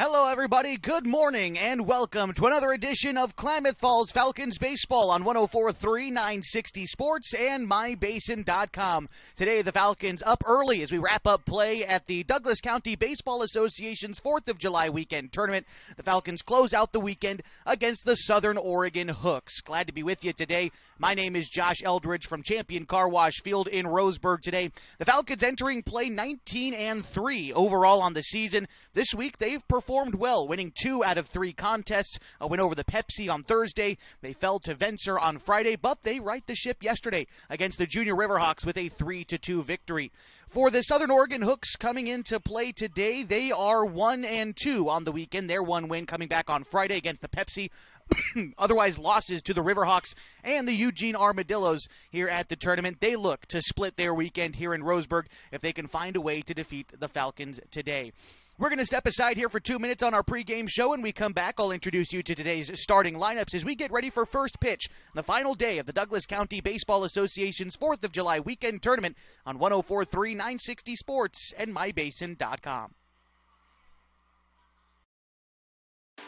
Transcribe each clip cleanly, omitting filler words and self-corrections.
Hello, everybody. Good morning, and welcome to another edition of Klamath Falls Falcons baseball on 104.3 960 Sports and MyBasin.com. Today, the Falcons up early as we wrap up play at the Douglas County Baseball Association's 4th of July weekend tournament. The Falcons close out the weekend against the Southern Oregon Hooks. Glad to be with you today. My name is Josh Eldridge from Champion Car Wash Field in Roseburg today. The Falcons entering play 19-3 overall on the season. This week, they've performed well, winning 2 out of 3 contests. A win over the Pepsi on Thursday. They fell to Vencer on Friday, but they right the ship yesterday against the Junior Riverhawks with a 3-2 victory. For the Southern Oregon Hooks coming into play today, they are 1-2 on the weekend. Their one win coming back on Friday against the Pepsi. Otherwise, losses to the Riverhawks and the Eugene Armadillos here at the tournament. They look to split their weekend here in Roseburg if they can find a way to defeat the Falcons today. We're going to step aside here for 2 minutes on our pregame show. When we come back, I'll introduce you to today's starting lineups as we get ready for first pitch, the final day of the Douglas County Baseball Association's 4th of July weekend tournament on 104.3 960 Sports and MyBasin.com.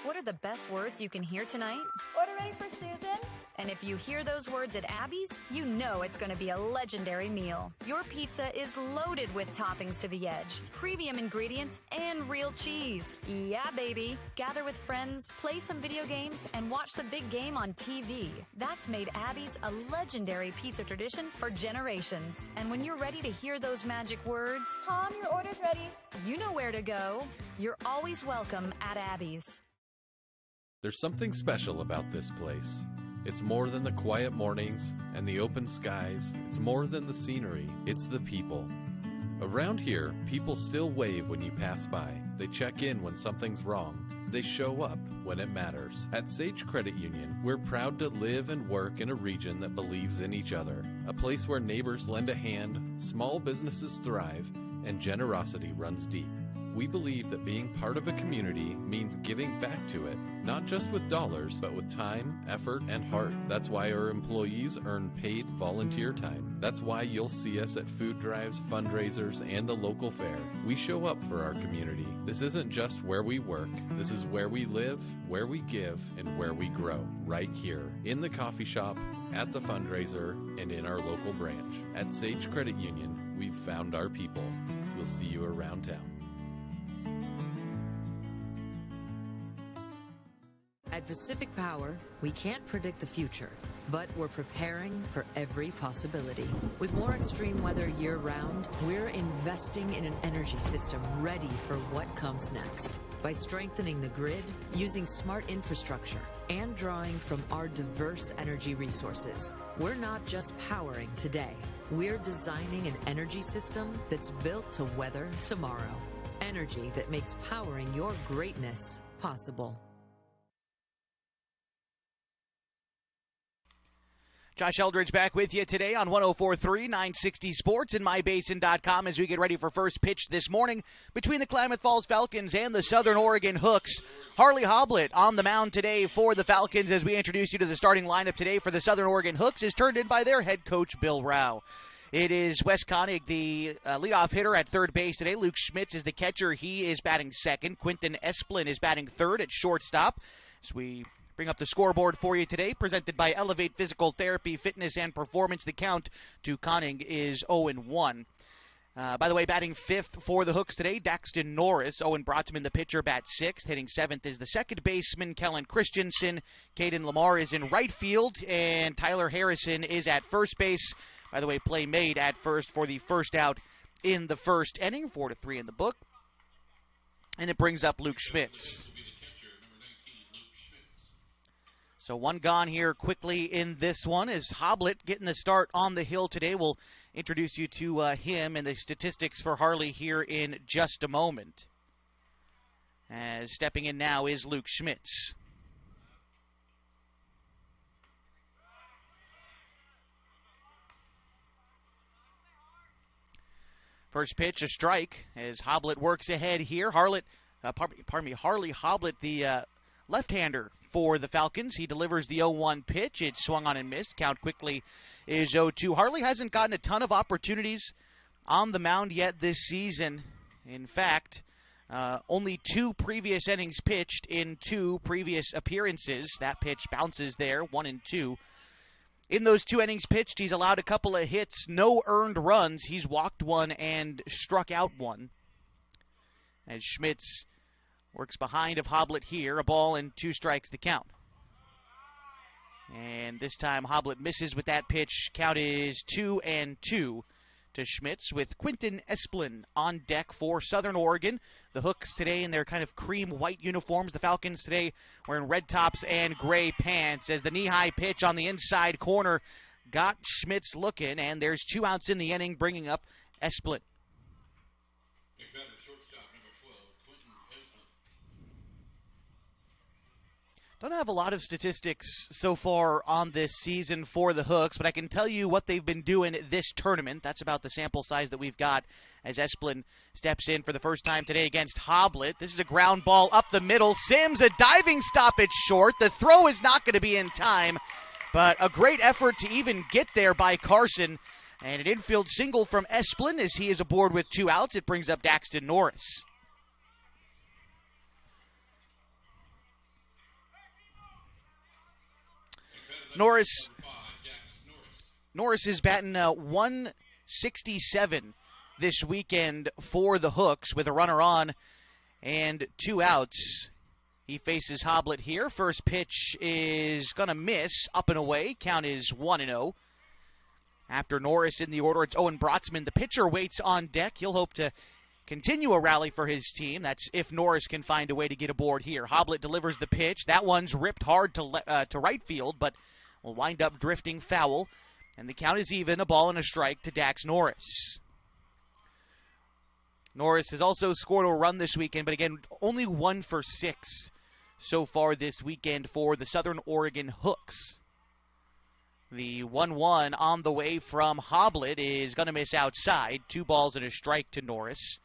What are the best words you can hear tonight? Order ready for Susan. And if you hear those words at Abby's, you know it's going to be a legendary meal. Your pizza is loaded with toppings to the edge, premium ingredients, and real cheese. Yeah, baby. Gather with friends, play some video games, and watch the big game on TV. That's made Abby's a legendary pizza tradition for generations. And when you're ready to hear those magic words, Tom, your order's ready. you know where to go. You're always welcome at Abby's. There's something special about this place. It's more than the quiet mornings and the open skies. It's more than the scenery. It's the people. Around here, people still wave when you pass by. They check in when something's wrong. They show up when it matters. At Sage Credit Union, we're proud to live and work in a region that believes in each other. A place where neighbors lend a hand, small businesses thrive, and generosity runs deep. We believe that being part of a community means giving back to it, not just with dollars, but with time, effort, and heart. That's why our employees earn paid volunteer time. That's why you'll see us at food drives, fundraisers, and the local fair. We show up for our community. This isn't just where we work. This is where we live, where we give, and where we grow. Right here, in the coffee shop, at the fundraiser, and in our local branch. At Sage Credit Union, we've found our people. We'll see you around town. At Pacific Power, we can't predict the future, but we're preparing for every possibility. With more extreme weather year-round, we're investing in an energy system ready for what comes next. By strengthening the grid, using smart infrastructure, and drawing from our diverse energy resources, we're not just powering today. We're designing an energy system that's built to weather tomorrow. Energy that makes powering your greatness possible. Josh Eldridge back with you today on 104.3 960 Sports and MyBasin.com as we get ready for first pitch this morning between the Klamath Falls Falcons and the Southern Oregon Hooks. Harley Hoblet on the mound today for the Falcons as we introduce you to the starting lineup today for the Southern Oregon Hooks is turned in by their head coach, Bill Rao. It is Wes Koenig, the leadoff hitter at third base today. Luke Schmitz is the catcher. He is batting second. Quinton Esplin is batting third at shortstop. As we bring up the scoreboard for you today, presented by Elevate Physical Therapy, Fitness, and Performance. The count to Koenig is 0-1. By the way, batting fifth for the Hooks today, Daxton Norris. Owen Brotzman, the pitcher, bats sixth. Hitting seventh is the second baseman, Kellen Christensen. Caden Lamar is in right field, and Tyler Harrison is at first base. By the way, play made at first for the first out in the first inning, 4-3 in the book. And it brings up Luke Schmitz. So one gone here quickly in this one is Hoblet getting the start on the hill today. We'll introduce you to him and the statistics for Harley here in just a moment. As stepping in now is Luke Schmitz. First pitch, a strike as Hoblet works ahead here. Harley Hoblet, the left-hander for the Falcons. He delivers the 0-1 pitch. It's swung on and missed. Count quickly is 0-2. Harley hasn't gotten a ton of opportunities on the mound yet this season. In fact, Only 2 previous innings pitched in 2 previous appearances. That pitch bounces there, 1-2. In those 2 innings pitched, he's allowed a couple of hits, no earned runs. He's walked 1 and struck out 1. As Schmitz works behind of Hoblet here, a ball and 2 strikes the count. And this time Hoblet misses with that pitch. Count is 2-2 to Schmitz, with Quinton Esplin on deck for Southern Oregon. The Hooks today in their kind of cream white uniforms. The Falcons today wearing red tops and gray pants, as the knee-high pitch on the inside corner got Schmitz looking, and there's 2 outs in the inning, bringing up Esplin. Don't have a lot of statistics so far on this season for the Hooks, but I can tell you what they've been doing this tournament. That's about the sample size that we've got as Esplin steps in for the first time today against Hoblet. This is a ground ball up the middle. Sims, a diving stop at short. The throw is not going to be in time, but a great effort to even get there by Carson. And an infield single from Esplin as he is aboard with 2 outs. It brings up Daxton Norris. Norris is batting 167 this weekend for the Hooks with a runner on and 2 outs. He faces Hoblet here. First pitch is going to miss, up and away. Count is 1-0. After Norris in the order, it's Owen Brotzman. The pitcher waits on deck. He'll hope to continue a rally for his team. That's if Norris can find a way to get aboard here. Hoblet delivers the pitch. That one's ripped hard to right field, but will wind up drifting foul, and the count is even, a ball and a strike to Dax Norris. Norris has also scored a run this weekend, but again, only 1 for 6 so far this weekend for the Southern Oregon Hooks. The 1-1 on the way from Hoblet is going to miss outside. 2 balls and a strike to Norris.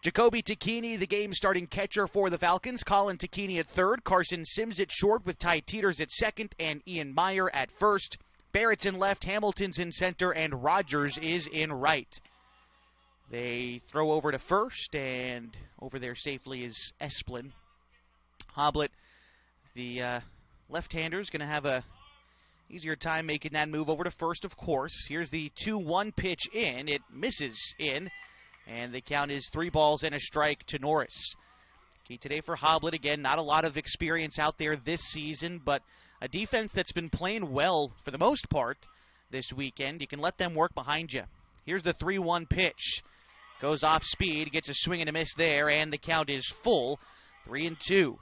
Jacoby Tacchini, the game-starting catcher for the Falcons. Colin Tacchini at third. Carson Sims at short with Ty Teeters at second and Ian Meyer at first. Barrett's in left, Hamilton's in center, and Rogers is in right. They throw over to first, and over there safely is Esplin. Hoblet, the left-hander, is going to have a easier time making that move over to first, of course. Here's the 2-1 pitch in. It misses in. And the count is 3 balls and a strike to Norris. Key today for Hoblet, again, not a lot of experience out there this season, but a defense that's been playing well for the most part this weekend. You can let them work behind you. Here's the 3-1 pitch. Goes off speed, gets a swing and a miss there, and the count is full, 3-2.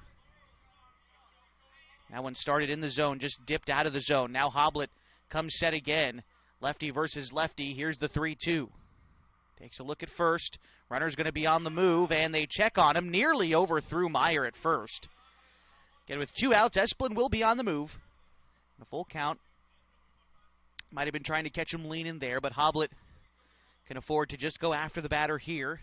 That one started in the zone, just dipped out of the zone. Now Hoblet comes set again. Lefty versus lefty. Here's the 3-2. Takes a look at first. Runner's going to be on the move, and they check on him. Nearly overthrew Meyer at first. Again, with 2 outs, Esplin will be on the move. A full count. Might have been trying to catch him leaning there, but Hoblet can afford to just go after the batter here.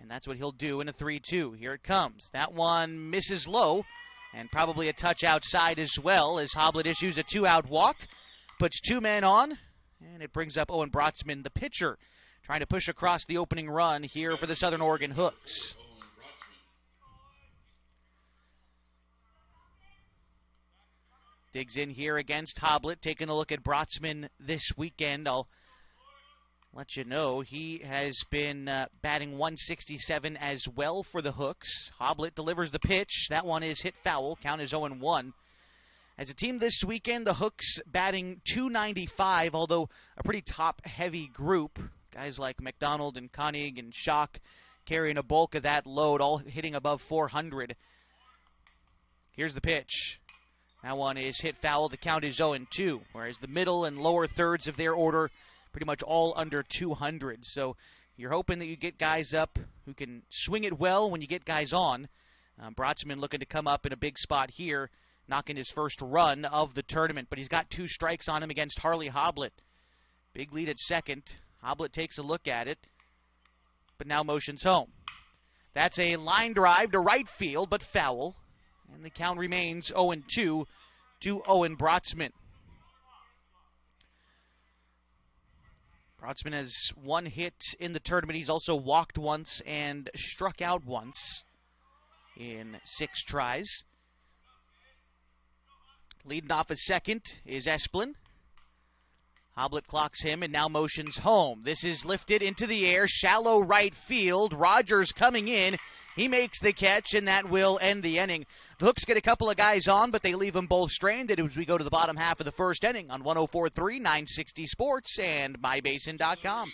And that's what he'll do in a 3-2. Here it comes. That one misses low, and probably a touch outside as well, as Hoblet issues a 2-out walk. Puts 2 men on. And it brings up Owen Brotzman, the pitcher, trying to push across the opening run here for the Southern Oregon Hooks. Digs in here against Hoblet, taking a look at Brotzman this weekend. I'll let you know he has been batting 167 as well for the Hooks. Hoblet delivers the pitch. That one is hit foul. Count is 0-1. As a team this weekend, the Hooks batting .295, although a pretty top-heavy group. Guys like McDonald and Koenig and Schock carrying a bulk of that load, all hitting above 400. Here's the pitch. That one is hit foul. The count is 0-2, whereas the middle and lower thirds of their order pretty much all under 200. So you're hoping that you get guys up who can swing it well when you get guys on. Brotzman looking to come up in a big spot here, knocking his first run of the tournament, but he's got 2 strikes on him against Harley Hoblet. Big lead at second. Hoblet takes a look at it, but now motions home. That's a line drive to right field, but foul, and the count remains 0-2 to Owen Brotzman. Broadsman has one hit in the tournament. He's also walked once and struck out once in 6 tries. Leading off a second is Esplin. Hoblet clocks him and now motions home. This is lifted into the air, shallow right field. Rogers coming in. He makes the catch, and that will end the inning. The Hooks get a couple of guys on, but they leave them both stranded as we go to the bottom half of the first inning on 104.3, 960 Sports, and MyBasin.com.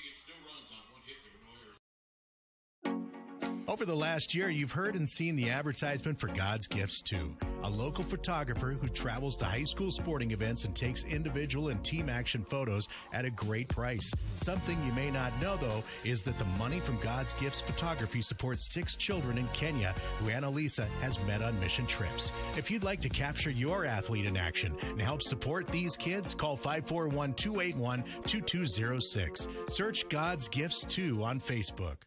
Over the last year, you've heard and seen the advertisement for God's Gifts 2, a local photographer who travels to high school sporting events and takes individual and team action photos at a great price. Something you may not know, though, is that the money from God's Gifts Photography supports 6 children in Kenya who Annalisa has met on mission trips. If you'd like to capture your athlete in action and help support these kids, call 541-281-2206. Search God's Gifts 2 on Facebook.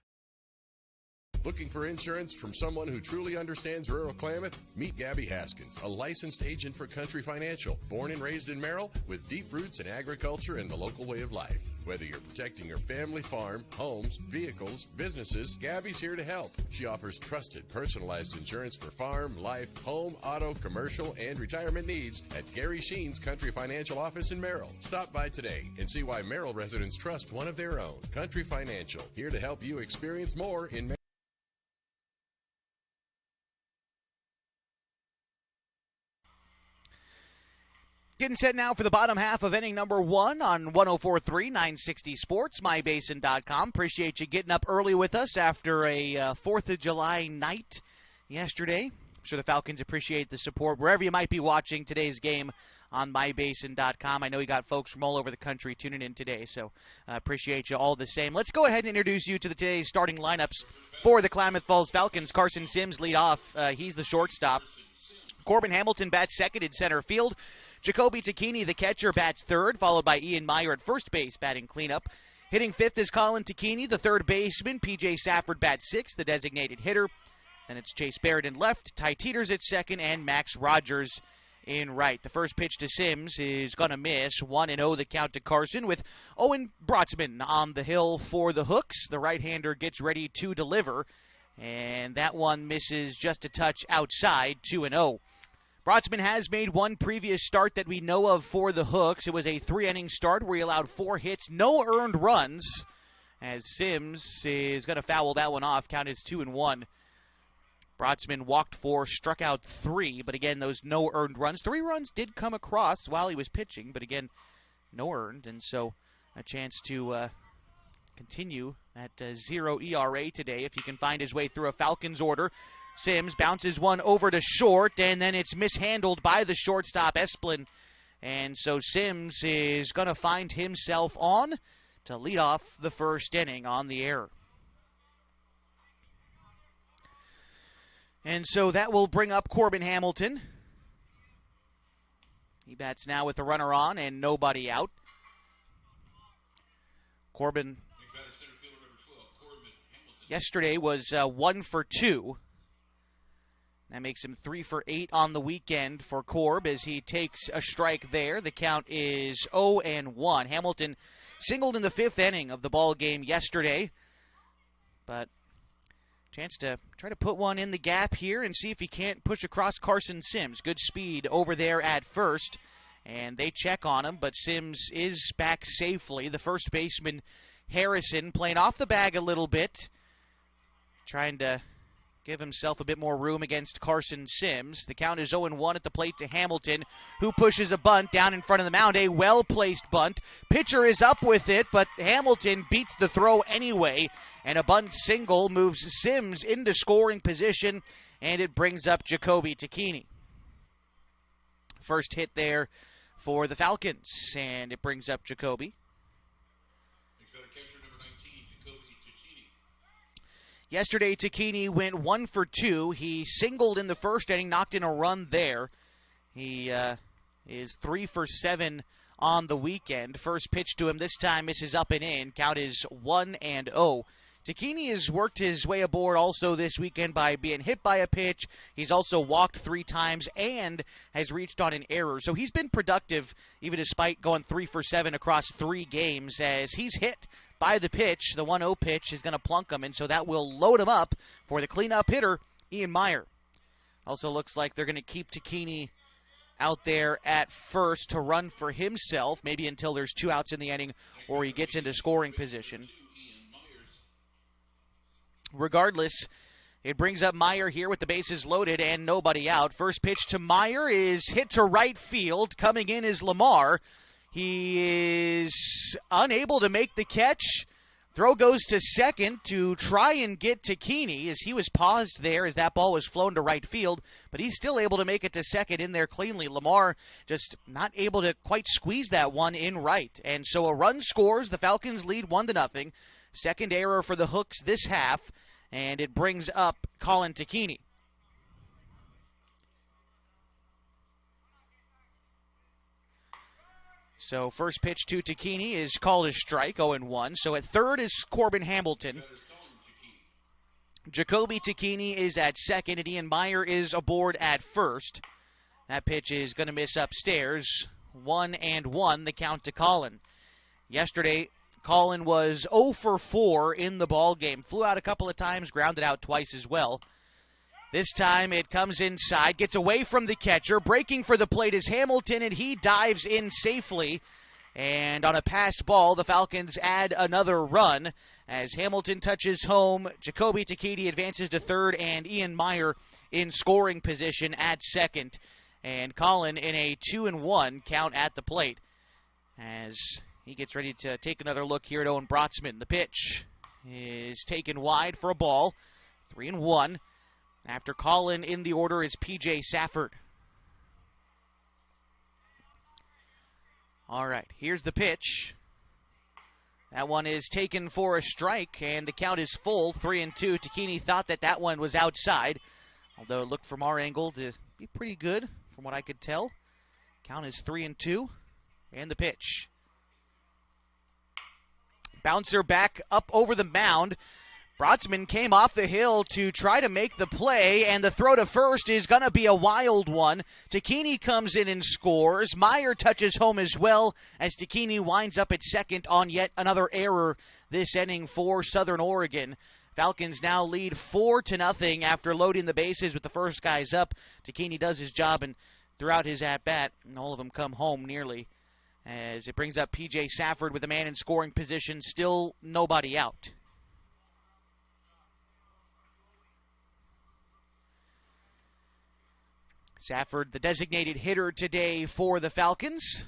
Looking for insurance from someone who truly understands rural Klamath? Meet Gabby Haskins, a licensed agent for Country Financial, born and raised in Merrill, with deep roots in agriculture and the local way of life. Whether you're protecting your family farm, homes, vehicles, businesses, Gabby's here to help. She offers trusted, personalized insurance for farm, life, home, auto, commercial, and retirement needs at Gary Sheen's Country Financial office in Merrill. Stop by today and see why Merrill residents trust one of their own. Country Financial, here to help you experience more in Merrill. Getting set now for the bottom half of inning number 1 on 104.3, 960 Sports, MyBasin.com. Appreciate you getting up early with us after a 4th of July night yesterday. I'm sure the Falcons appreciate the support wherever you might be watching today's game on MyBasin.com. I know you got folks from all over the country tuning in today, so appreciate you all the same. Let's go ahead and introduce you to today's starting lineups for the Klamath Falls Falcons. Carson Sims lead off. He's the shortstop. Corbin Hamilton bats second in center field. Jacoby Tacchini, the catcher, bats third, followed by Ian Meyer at first base, batting cleanup. Hitting fifth is Colin Tacchini, the third baseman. P.J. Safford bats sixth, the designated hitter. Then it's Chase Barrett in left, Ty Teeters at second, and Max Rogers in right. The first pitch to Sims is going to miss. 1-0 the count to Carson with Owen Brotzman on the hill for the Hooks. The right-hander gets ready to deliver, and that one misses just a touch outside, 2-0. Brotzman has made one previous start that we know of for the Hooks. It was a 3-inning start where he allowed 4 hits, no earned runs, as Sims is going to foul that one off. Count is 2-1. Brotzman walked 4, struck out 3, but again, those no earned runs. 3 runs did come across while he was pitching, but again, no earned, and so a chance to continue at 0 ERA today if he can find his way through a Falcons order. Sims bounces one over to short, and then it's mishandled by the shortstop, Esplin. And so Sims is going to find himself on to lead off the first inning on the error. And so that will bring up Corbin Hamilton. He bats now with the runner on and nobody out. Corbin yesterday was 1 for 2. That makes him 3 for 8 on the weekend for Corb as he takes a strike there. The count is 0-1. Hamilton singled in the 5th inning of the ball game yesterday, but chance to try to put one in the gap here and see if he can't push across Carson Sims. Good speed over there at first, and they check on him, but Sims is back safely. The first baseman, Harrison, playing off the bag a little bit, trying to give himself a bit more room against Carson Sims. The count is 0-1 at the plate to Hamilton, who pushes a bunt down in front of the mound. A well-placed bunt. Pitcher is up with it, but Hamilton beats the throw anyway, and a bunt single moves Sims into scoring position, and it brings up Jacoby Tacchini. First hit there for the Falcons, and it brings up Jacoby. Yesterday, Tacchini went 1 for 2. He singled in the first inning, knocked in a run there. He is 3 for 7 on the weekend. First pitch to him this time misses up and in. Count is 1-0. Takini has worked his way aboard also this weekend by being hit by a pitch. He's also walked 3 times and has reached on an error. So he's been productive even despite going 3 for 7 across 3 games as he's hit by the pitch. The 1-0 pitch is going to plunk him, and so that will load him up for the cleanup hitter, Ian Meyer. Also looks like they're going to keep Takini out there at first to run for himself, maybe until there's 2 outs in the inning or he gets into scoring position. Regardless, it brings up Meyer here with the bases loaded and nobody out. First pitch to Meyer is hit to right field. Coming in is Lamar. He is unable to make the catch. Throw goes to second to try and get Takini as he was paused there as that ball was flown to right field, but he's still able to make it to second in there cleanly. Lamar just not able to quite squeeze that one in right. And so a run scores. The Falcons lead 1-0. Second error for the Hooks this half, and it brings up Colin Takini. So first pitch to Takini is called a strike, 0-1. So at third is Corbin Hamilton. Jacoby Takini is at second, and Ian Meyer is aboard at first. That pitch is going to miss upstairs. 1-1, the count to Colin. Yesterday, Colin was 0 for 4 in the ball game. Flew out a couple of times, grounded out twice as well. This time it comes inside, gets away from the catcher. Breaking for the plate is Hamilton, and he dives in safely. And on a passed ball, the Falcons add another run. As Hamilton touches home, Jacoby Takini advances to third, and Ian Meyer in scoring position at second. And Colin in a 2-1 count at the plate as he gets ready to take another look here at Owen Brotzman. The pitch is taken wide for a ball. 3-1. After Colin in the order is P.J. Safford. All right, here's the pitch. That one is taken for a strike, and the count is full, 3-2. Takini thought that one was outside, although it looked from our angle to be pretty good from what I could tell. Count is 3-2, and the pitch. Bouncer back up over the mound. Brotzman came off the hill to try to make the play, and the throw to first is going to be a wild one. Takini comes in and scores. Meyer touches home as well as Takini winds up at second on yet another error this inning for Southern Oregon. Falcons now lead 4-0 after loading the bases with the first guys up. Takini does his job, and throughout his at-bat, all of them come home nearly. As it brings up P.J. Safford with a man in scoring position, still nobody out. Safford, the designated hitter today for the Falcons.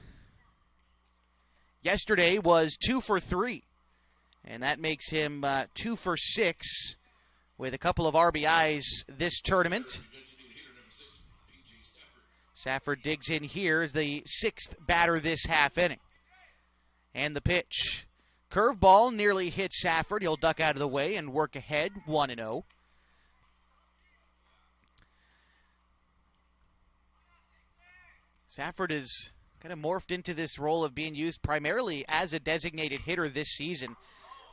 Yesterday was 2 for 3, and that makes him 2 for 6 with a couple of RBIs this tournament. Safford digs in here as the 6th batter this half inning. And the pitch. Curveball nearly hits Safford. He'll duck out of the way and work ahead, 1-0. Safford has kind of morphed into this role of being used primarily as a designated hitter this season.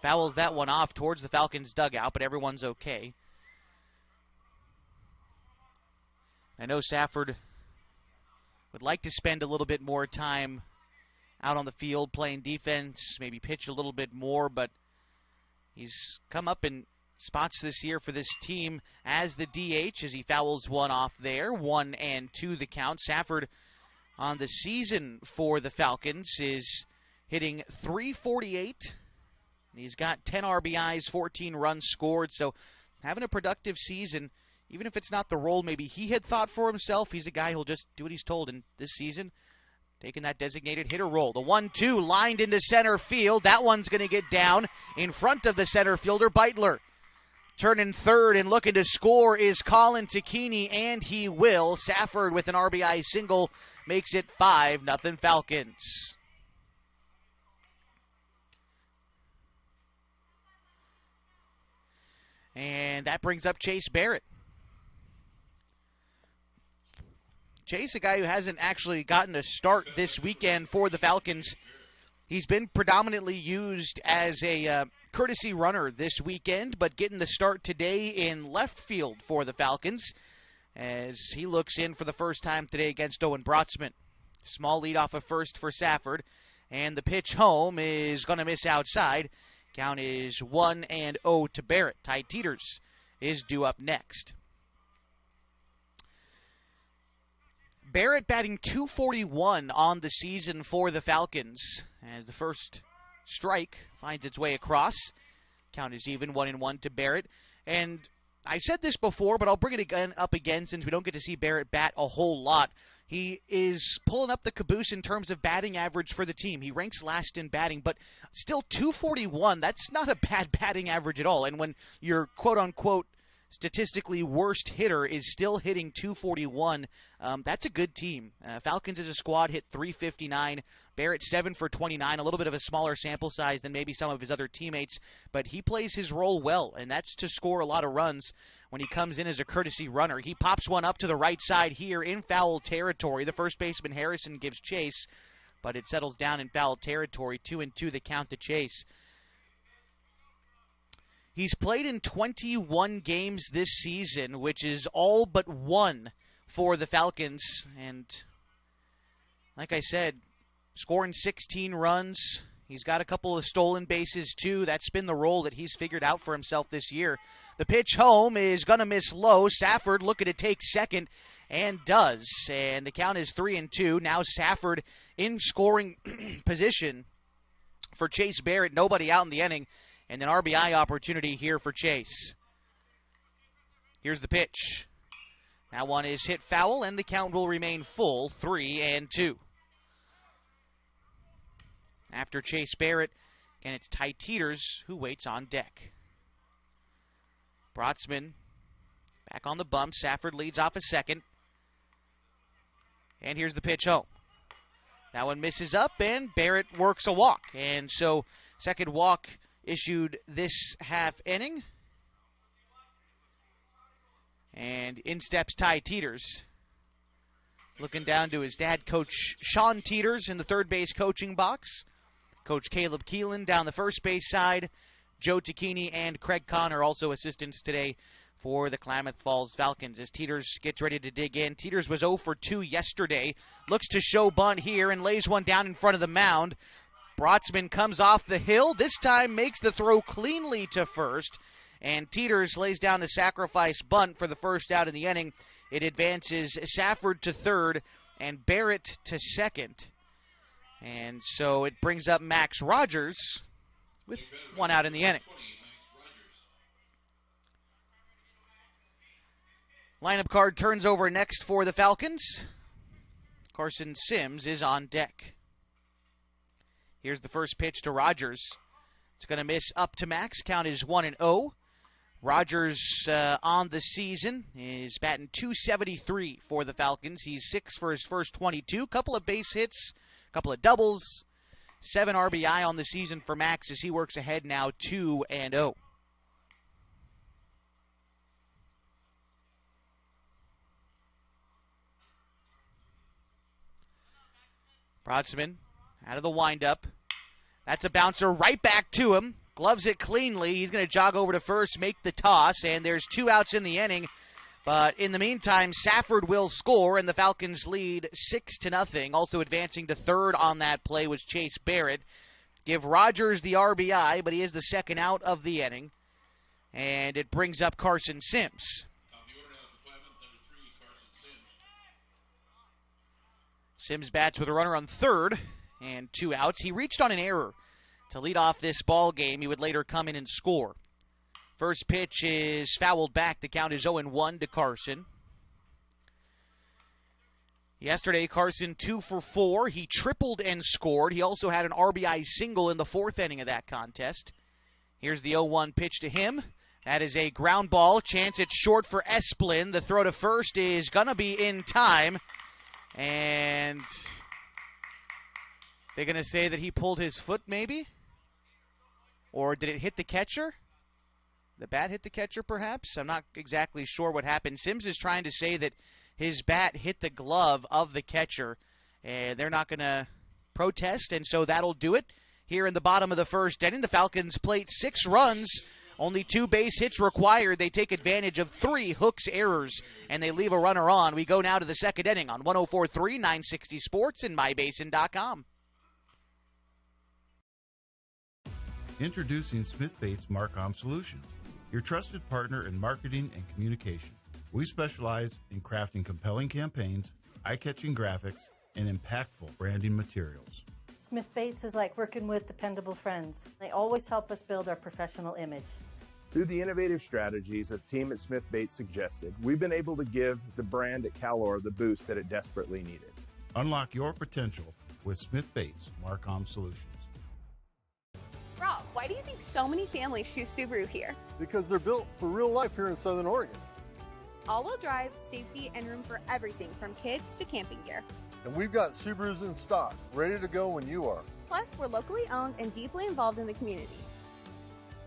Fouls that one off towards the Falcons' dugout, but everyone's okay. I know Safford would like to spend a little bit more time out on the field playing defense, maybe pitch a little bit more, but he's come up in spots this year for this team as the DH as he fouls one off there. 1-2 the count. Safford on the season for the Falcons is hitting .348. He's got 10 RBIs, 14 runs scored, so having a productive season. Even if it's not the role maybe he had thought for himself, he's a guy who'll just do what he's told. And this season, taking that designated hitter role. The 1-2 lined into center field. That one's going to get down in front of the center fielder, Beitler. Turning third and looking to score is Colin Takini, and he will. Safford with an RBI single makes it 5-0 Falcons. And that brings up Chase Barrett. Chase, a guy who hasn't actually gotten a start this weekend for the Falcons. He's been predominantly used as a courtesy runner this weekend, but getting the start today in left field for the Falcons as he looks in for the first time today against Owen Brotzman. Small lead off of first for Safford, and the pitch home is going to miss outside. Count is 1-0 to Barrett. Ty Teeters is due up next. Barrett batting .241 on the season for the Falcons as the first strike finds its way across. Count is even, 1-1 to Barrett. And I've said this before, but I'll bring it up again since we don't get to see Barrett bat a whole lot. He is pulling up the caboose in terms of batting average for the team. He ranks last in batting, but still .241, that's not a bad batting average at all. And when your quote-unquote statistically worst hitter is still hitting .241, that's a good team. Falcons as a squad hit .359. Barrett 7 for 29, a little bit of a smaller sample size than maybe some of his other teammates, but he plays his role well, and that's to score a lot of runs when he comes in as a courtesy runner. He pops one up to the right side here in foul territory. The first baseman Harrison gives chase, but it settles down in foul territory. 2-2 the count to Chase. He's played in 21 games this season, which is all but one for the Falcons. And like I said, scoring 16 runs. He's got a couple of stolen bases, too. That's been the role that he's figured out for himself this year. The pitch home is going to miss low. Safford looking to take second, and does. And the count is 3-2. Now Safford in scoring position for Chase Barrett. Nobody out in the inning. And an RBI opportunity here for Chase. Here's the pitch. That one is hit foul, and the count will remain full, 3-2. After Chase Barrett, and it's Ty Teeters who waits on deck. Brotzman back on the bump. Safford leads off a second. And here's the pitch home. That one misses up, and Barrett works a walk. And so, second walk issued this half inning. And in steps Ty Teeters. Looking down to his dad, Coach Sean Teeters, in the third base coaching box. Coach Caleb Keelan down the first base side. Joe Tacchini and Craig Connor also assistants today for the Klamath Falls Falcons as Teeters gets ready to dig in. Teeters was 0 for 2 yesterday. Looks to show bunt here and lays one down in front of the mound. Brotzman comes off the hill. This time makes the throw cleanly to first. And Teeters lays down the sacrifice bunt for the first out in the inning. It advances Safford to third and Barrett to second. And so it brings up Max Rogers with one out in the inning. Lineup card turns over next for the Falcons. Carson Sims is on deck. Here's the first pitch to Rogers. It's going to miss up to Max. Count is 1-0. Rogers on the season is batting .273 for the Falcons. He's 6 for his first 22. Couple of base hits, couple of doubles. 7 RBI on the season for Max as he works ahead now 2-0. Brotzman out of the windup. That's a bouncer right back to him. Gloves it cleanly. He's going to jog over to first, make the toss, and there's 2 outs in the inning. But in the meantime, Safford will score, and the Falcons lead 6-0. Also advancing to third on that play was Chase Barrett. Give Rogers the RBI, but he is the second out of the inning. And it brings up Carson Sims. Sims bats with a runner on third and 2 outs. He reached on an error to lead off this ball game. He would later come in and score. First pitch is fouled back. The count is 0-1 to Carson. Yesterday, Carson 2 for 4. He tripled and scored. He also had an RBI single in the 4th inning of that contest. Here's the 0-1 pitch to him. That is a ground ball. Chance it's short for Esplin. The throw to first is going to be in time. And they're going to say that he pulled his foot maybe? Or did it hit the catcher? The bat hit the catcher, perhaps? I'm not exactly sure what happened. Sims is trying to say that his bat hit the glove of the catcher, and they're not going to protest, and so that'll do it. here in the bottom of the first inning. The Falcons plate 6 runs. Only 2 base hits required. They take advantage of 3 Hooks errors, and they leave a runner on. We go now to the second inning on 104.3 960 Sports and MyBasin.com. Introducing Smith Bates Marcom Solutions, your trusted partner in marketing and communication. We specialize in crafting compelling campaigns, eye-catching graphics, and impactful branding materials. Smith Bates is like working with dependable friends. They always help us build our professional image. Through the innovative strategies that the team at Smith Bates suggested, we've been able to give the brand at Calor the boost that it desperately needed. Unlock your potential with Smith Bates Marcom Solutions. Rob, why do you think so many families choose Subaru here? Because they're built for real life here in Southern Oregon. All-wheel drive, safety, and room for everything from kids to camping gear. And we've got Subarus in stock, ready to go when you are. Plus, we're locally owned and deeply involved in the community.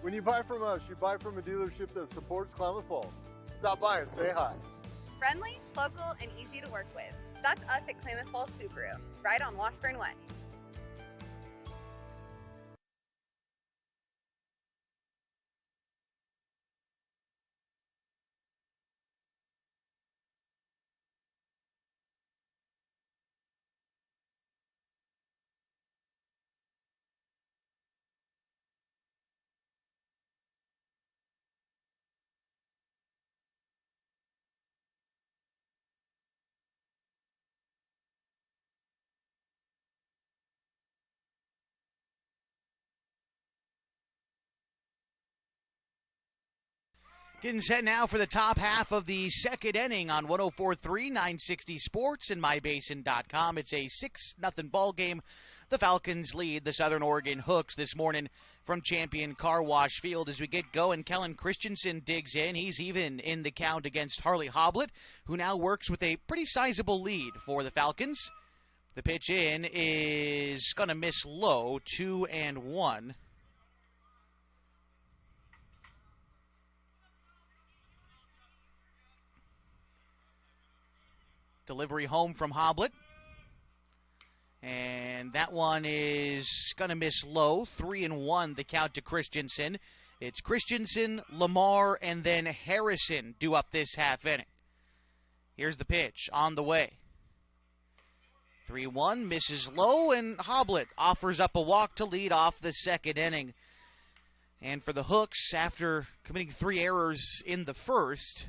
When you buy from us, you buy from a dealership that supports Klamath Falls. Stop by and say hi. Friendly, local, and easy to work with. That's us at Klamath Falls Subaru, right on Washburn Way. Getting set now for the top half of the second inning on 104.3 960 Sports and MyBasin.com. It's a 6-0 ball game. The Falcons lead the Southern Oregon Hooks this morning from Champion Car Wash Field. As we get going, Kellen Christensen digs in. He's even in the count against Harley Hoblet, who now works with a pretty sizable lead for the Falcons. The pitch in is going to miss low, 2-1. Delivery home from Hoblet. And that one is going to miss low. 3-1 the count to Christensen. It's Christensen, Lamar, and then Harrison due up this half inning. Here's the pitch on the way. 3-1 misses low, and Hoblet offers up a walk to lead off the second inning. And for the Hooks, after committing 3 errors in the first,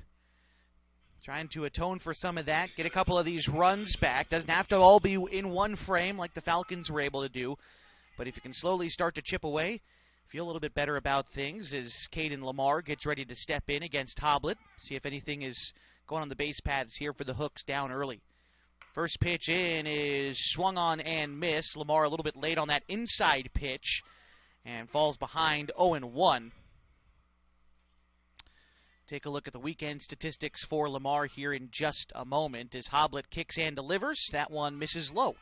trying to atone for some of that, get a couple of these runs back. Doesn't have to all be in one frame like the Falcons were able to do. But if you can slowly start to chip away, feel a little bit better about things as Caden Lamar gets ready to step in against Hoblet. See if anything is going on the base paths here for the Hooks down early. First pitch in is swung on and missed. Lamar a little bit late on that inside pitch and falls behind 0-1. Take a look at the weekend statistics for Lamar here in just a moment as Hoblet kicks and delivers. That one misses low,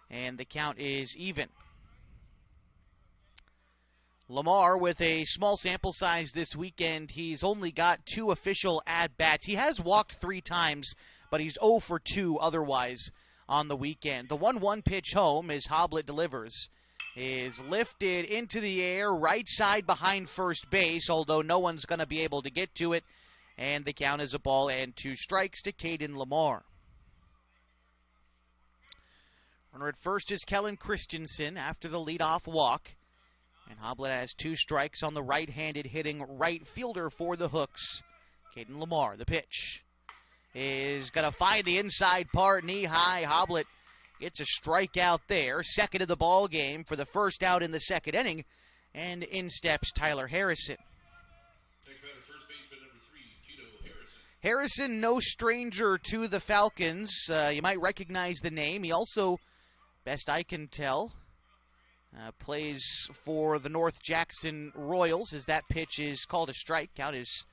and the count is even. Lamar with a small sample size this weekend. He's only got 2 official at-bats. He has walked 3 times, but he's 0 for 2 otherwise on the weekend. The 1-1 pitch home as Hoblet delivers is lifted into the air, right side behind first base, although no one's going to be able to get to it. And the count is a ball and 2 strikes to Caden Lamar. Runner at first is Kellen Christensen after the leadoff walk. And Hoblet has 2 strikes on the right-handed hitting right fielder for the Hooks. Caden Lamar, the pitch, is going to find the inside part, knee high. Hoblet gets a strikeout there, second of the ball game for the first out in the second inning, and in steps Tyler Harrison. First baseman number 3, Tito Harrison. Harrison, no stranger to the Falcons. You might recognize the name. He also, best I can tell, plays for the North Jackson Royals as that pitch is called a strike. Count is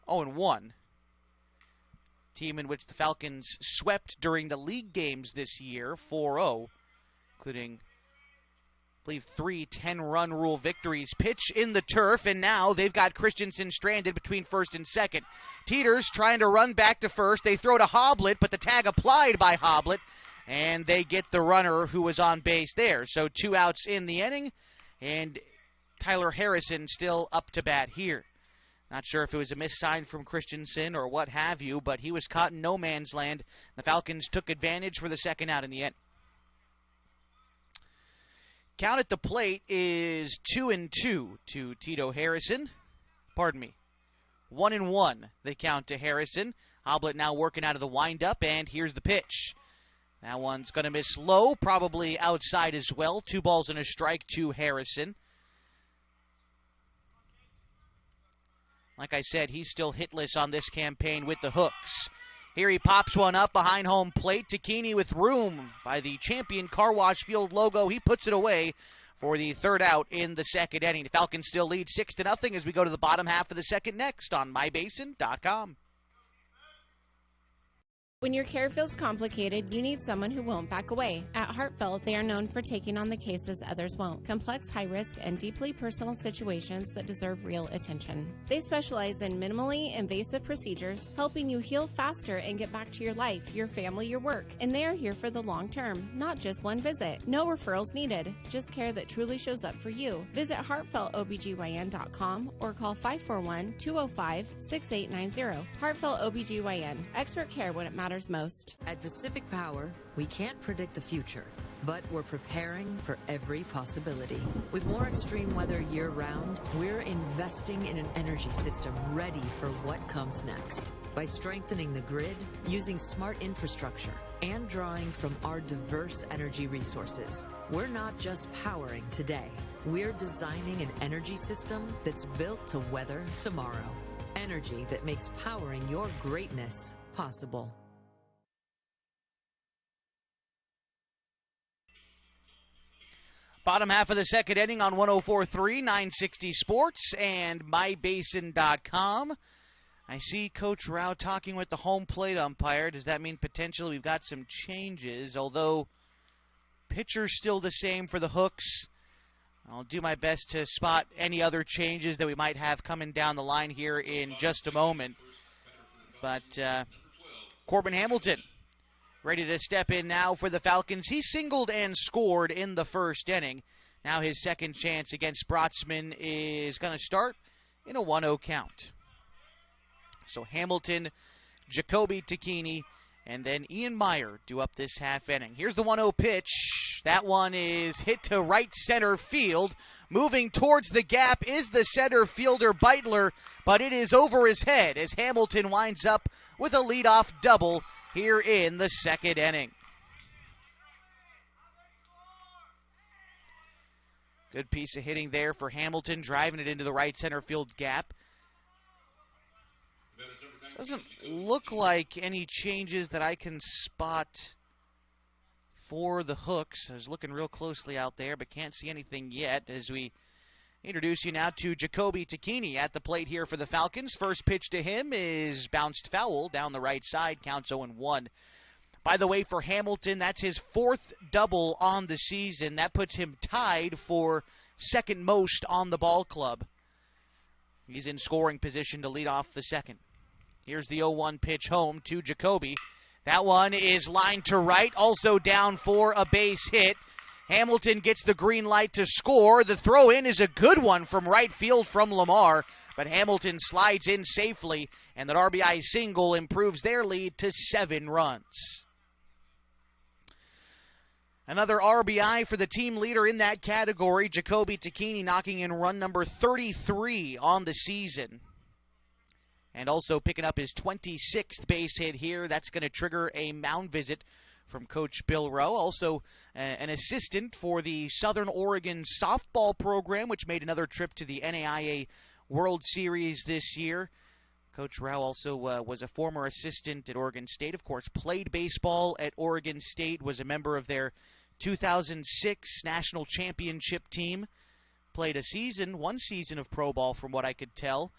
0-1. Team in which the Falcons swept during the league games this year, 4-0, including, I believe, 3 10-run rule victories. Pitch in the turf, and now they've got Christensen stranded between first and second. Teeters trying to run back to first. They throw to Hoblet, but the tag applied by Hoblet, and they get the runner who was on base there. So 2 outs in the inning, And Tyler Harrison still up to bat here. Not sure if it was a missed sign from Christensen or what have you, but he was caught in no man's land. The Falcons took advantage for the second out in the end. Count at the plate is 2-2 to Tito Harrison. Pardon me. 1-1 the count to Harrison. Hoblet now working out of the windup, and here's the pitch. That one's going to miss low, probably outside as well. 2 balls and a strike to Harrison. Like I said, he's still hitless on this campaign with the hooks. Here he pops one up behind home plate. Takini with room by the Champion Car Wash Field logo. He puts it away for the third out in the second inning. The Falcons still lead 6-0 as we go to the bottom half of the second next on mybasin.com. When your care feels complicated, you need someone who won't back away. At Heartfelt, they are known for taking on the cases others won't. Complex, high-risk, and deeply personal situations that deserve real attention. They specialize in minimally invasive procedures, helping you heal faster and get back to your life, your family, your work. And they are here for the long term, not just one visit. No referrals needed, just care that truly shows up for you. Visit heartfeltobgyn.com or call 541-205-6890. Heartfelt OBGYN, expert care when it matters most. At Pacific Power, we can't predict the future, but we're preparing for every possibility. With more extreme weather year-round, we're investing in an energy system ready for what comes next. By strengthening the grid, using smart infrastructure, and drawing from our diverse energy resources, we're not just powering today. We're designing an energy system that's built to weather tomorrow. Energy that makes powering your greatness possible. Bottom half of the second inning on 104.3, 960 Sports, and mybasin.com. I see Coach Rao talking with the home plate umpire. Does that mean potentially we've got some changes? Although pitcher's still the same for the hooks. I'll do my best to spot any other changes that we might have coming down the line here in just a moment. But Corbin Hamilton ready to step in now for the Falcons. He singled and scored in the first inning. Now his second chance against Brotzman is going to start in a 1-0 count. So Hamilton, Jacoby Takini, and then Ian Meyer do up this half inning. Here's the 1-0 pitch. That one is hit to right center field. Moving towards the gap is the center fielder Beitler, but it is over his head as Hamilton winds up with a leadoff double here in the second inning. Good piece of hitting there for Hamilton, driving it into the right center field gap. Doesn't look like any changes that I can spot for the hooks. I was looking real closely out there, but can't see anything yet as we introduce you now to Jacoby Takini at the plate here for the Falcons. First pitch to him is bounced foul down the right side, counts 0-1. By the way, for Hamilton, that's his fourth double on the season. That puts him tied for second most on the ball club. He's in scoring position to lead off the second. Here's the 0-1 pitch home to Jacoby. That one is lined to right, also down for a base hit. Hamilton gets the green light to score. The throw in is a good one from right field from Lamar, but Hamilton slides in safely, and that RBI single improves their lead to 7 runs. Another RBI for the team leader in that category, Jacoby Takini, knocking in run number 33 on the season. And also picking up his 26th base hit here. That's going to trigger a mound visit from Coach Bill Rowe. Also an assistant for the Southern Oregon softball program, which made another trip to the NAIA World Series this year. Coach Rowe also was a former assistant at Oregon State. Of course, played baseball at Oregon State, was a member of their 2006 national championship team. Played one season of pro ball from what I could tell.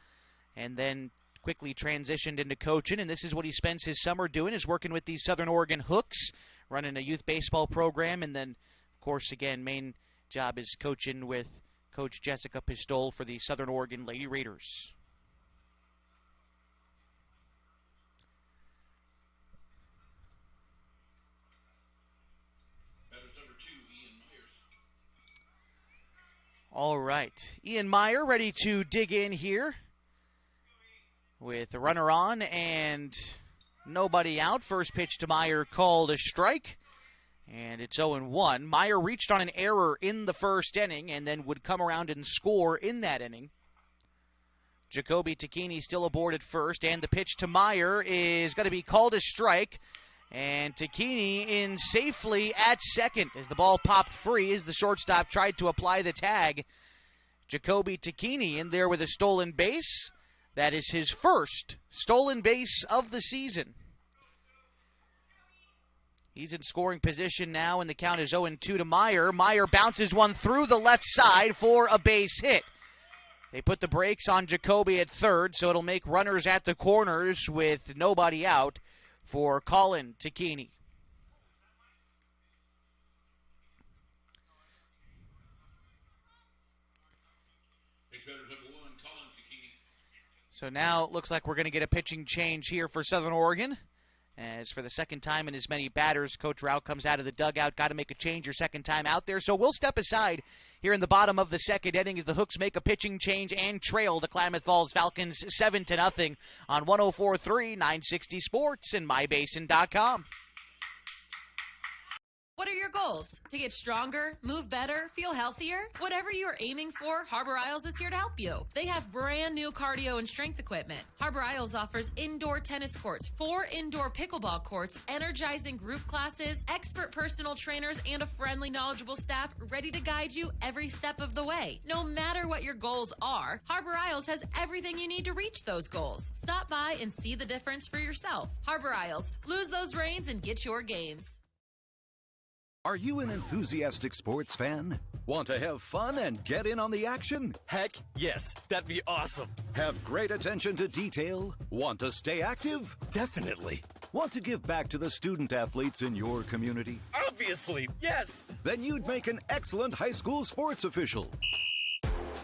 And then quickly transitioned into coaching, and this is what he spends his summer doing, is working with the Southern Oregon Hooks, running a youth baseball program, and then, of course, again, main job is coaching with Coach Jessica Pistol for the Southern Oregon Lady Raiders. All right. Ian Meyer ready to dig in here with the runner on and nobody out. First pitch to Meyer called a strike, and it's 0-1. Meyer reached on an error in the first inning and then would come around and score in that inning. Jacoby Tacchini still aboard at first, and the pitch to Meyer is going to be called a strike. And Tacchini in safely at second as the ball popped free as the shortstop tried to apply the tag. Jacoby Tacchini in there with a stolen base. That is his first stolen base of the season. He's in scoring position now, and the count is 0-2 to Meyer. Meyer bounces one through the left side for a base hit. They put the brakes on Jacoby at third, so it'll make runners at the corners with nobody out for Colin Tacchini. So now it looks like we're going to get a pitching change here for Southern Oregon. As for the second time in as many batters, Coach Rao comes out of the dugout. Got to make a change your second time out there. So we'll step aside here in the bottom of the second inning as the Hooks make a pitching change and trail the Klamath Falls Falcons 7-0 on 104.3 960 Sports and MyBasin.com. What are your goals? To get stronger, move better, feel healthier? Whatever you are aiming for, Harbor Isles is here to help you. They have brand new cardio and strength equipment. Harbor Isles offers indoor tennis courts, 4 indoor pickleball courts, energizing group classes, expert personal trainers, and a friendly, knowledgeable staff ready to guide you every step of the way. No matter what your goals are, Harbor Isles has everything you need to reach those goals. Stop by and see the difference for yourself. Harbor Isles, lose those reins and get your gains. Are you an enthusiastic sports fan? Want to have fun and get in on the action? Heck, yes. That'd be awesome. Have great attention to detail? Want to stay active? Definitely. Want to give back to the student athletes in your community? Obviously, yes. Then you'd make an excellent high school sports official.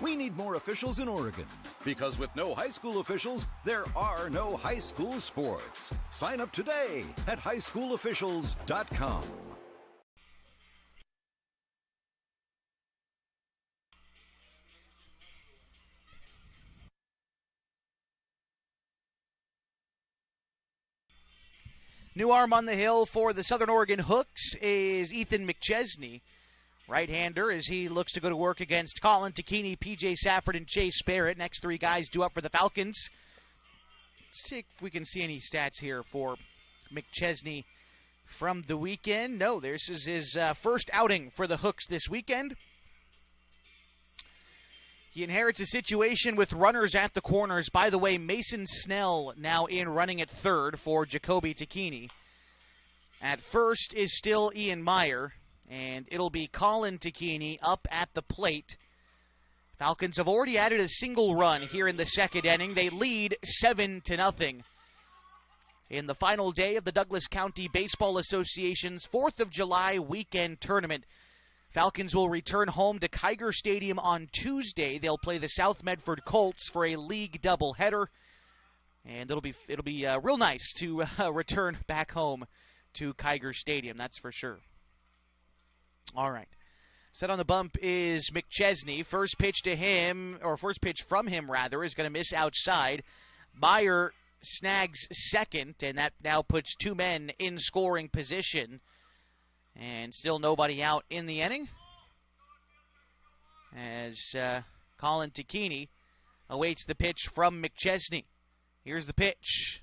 We need more officials in Oregon, because with no high school officials, there are no high school sports. Sign up today at highschoolofficials.com. New arm on the hill for the Southern Oregon Hooks is Ethan McChesney, right-hander, as he looks to go to work against Colin Tacchini, P.J. Safford, and Chase Barrett. Next 3 guys due up for the Falcons. Let's see if we can see any stats here for McChesney from the weekend. No, this is his first outing for the Hooks this weekend. He inherits a situation with runners at the corners. By the way, Mason Snell now in running at third for Jacoby Tacchini. At first is still Ian Meyer, and it'll be Colin Tacchini up at the plate. Falcons have already added a single run here in the second inning. They lead 7-0 in the final day of the Douglas County Baseball Association's 4th of July weekend tournament. Falcons will return home to Kiger Stadium on Tuesday. They'll play the South Medford Colts for a league doubleheader, and it'll be real nice to return back home to Kiger Stadium. That's for sure. All right, set on the bump is McChesney. First pitch from him is going to miss outside. Meyer snags second, and that now puts 2 men in scoring position. And still nobody out in the inning as Colin Tacchini awaits the pitch from McChesney. Here's the pitch.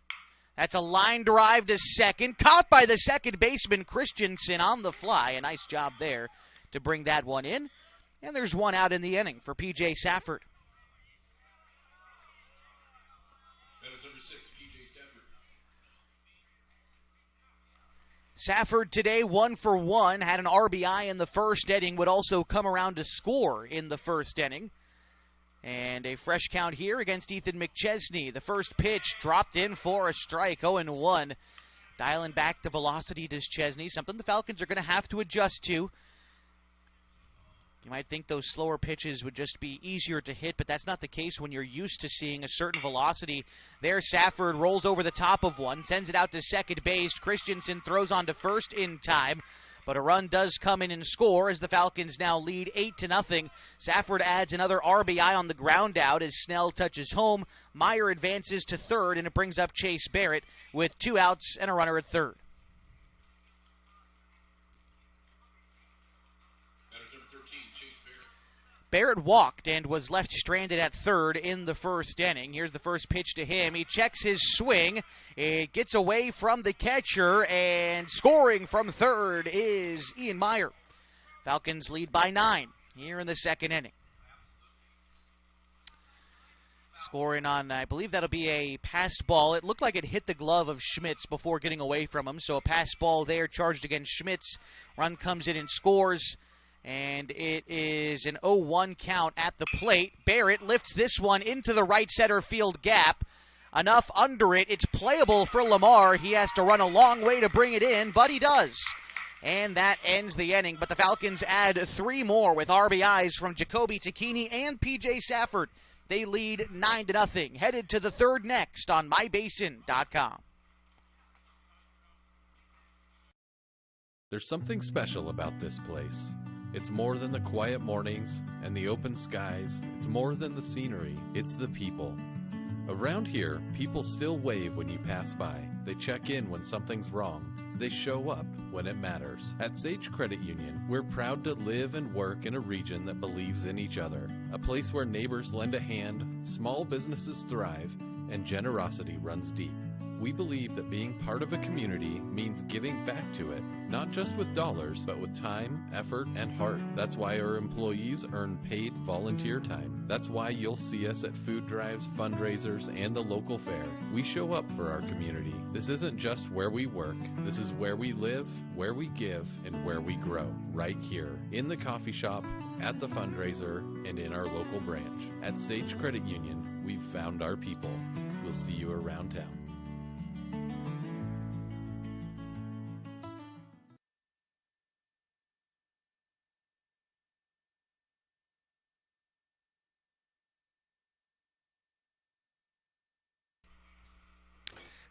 That's a line drive to second. Caught by the second baseman, Christensen, on the fly. A nice job there to bring that one in. And there's 1 out in the inning for P.J. Safford. That is number 6, P.J. Stafford. Safford today 1 for 1, had an RBI in the first inning, would also come around to score in the first inning. And a fresh count here against Ethan McChesney. The first pitch dropped in for a strike, 0-1. Dialing back the velocity to Chesney, something the Falcons are going to have to adjust to. You might think those slower pitches would just be easier to hit, but that's not the case when you're used to seeing a certain velocity. There, Safford rolls over the top of one, sends it out to second base. Christensen throws on to first in time. But a run does come in and score as the Falcons now lead 8-0. Safford adds another RBI on the ground out as Snell touches home. Meyer advances to third, and it brings up Chase Barrett with 2 outs and a runner at third. Barrett walked and was left stranded at third in the first inning. Here's the first pitch to him. He checks his swing. It gets away from the catcher, and scoring from third is Ian Meyer. Falcons lead by 9 here in the second inning. Scoring on, I believe that'll be a pass ball. It looked like it hit the glove of Schmitz before getting away from him. So a pass ball there charged against Schmitz. Run comes in and scores. And it is an 0-1 count at the plate. Barrett lifts this one into the right center field gap. Enough under it. It's playable for Lamar. He has to run a long way to bring it in, but he does. And that ends the inning. But the Falcons add 3 more with RBIs from Jacoby Tacchini and P.J. Safford. They lead 9-0. Headed to the third next on mybasin.com. There's something special about this place. It's more than the quiet mornings and the open skies. It's more than the scenery. It's the people. Around here, people still wave when you pass by. They check in when something's wrong. They show up when it matters. At Sage Credit Union, we're proud to live and work in a region that believes in each other. A place where neighbors lend a hand, small businesses thrive, and generosity runs deep. We believe that being part of a community means giving back to it, not just with dollars, but with time, effort, and heart. That's why our employees earn paid volunteer time. That's why you'll see us at food drives, fundraisers, and the local fair. We show up for our community. This isn't just where we work. This is where we live, where we give, and where we grow. Right here, in the coffee shop, at the fundraiser, and in our local branch. At Sage Credit Union, we've found our people. We'll see you around town.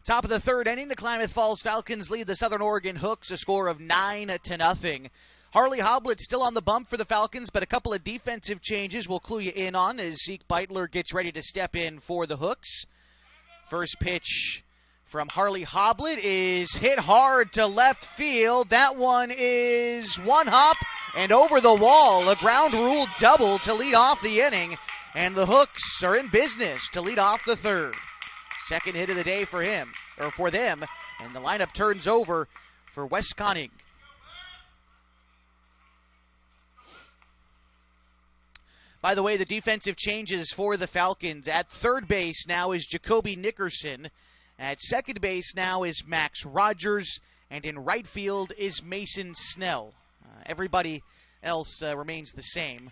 Top of the third inning, the Klamath Falls Falcons lead the Southern Oregon Hooks a score of 9-0. Harley Hoblet still on the bump for the Falcons, but a couple of defensive changes we'll clue you in on as Zeke Beitler gets ready to step in for the Hooks. First pitch from Harley Hoblet is hit hard to left field. That one is one hop and over the wall. A ground rule double to lead off the inning, and the Hooks are in business to lead off the third. Second hit of the day for him, or for them, and the lineup turns over for Wes Koenig. By the way, the defensive changes for the Falcons. At third base now is Jacoby Nickerson. At second base now is Max Rogers, and in right field is Mason Snell. Everybody else remains the same.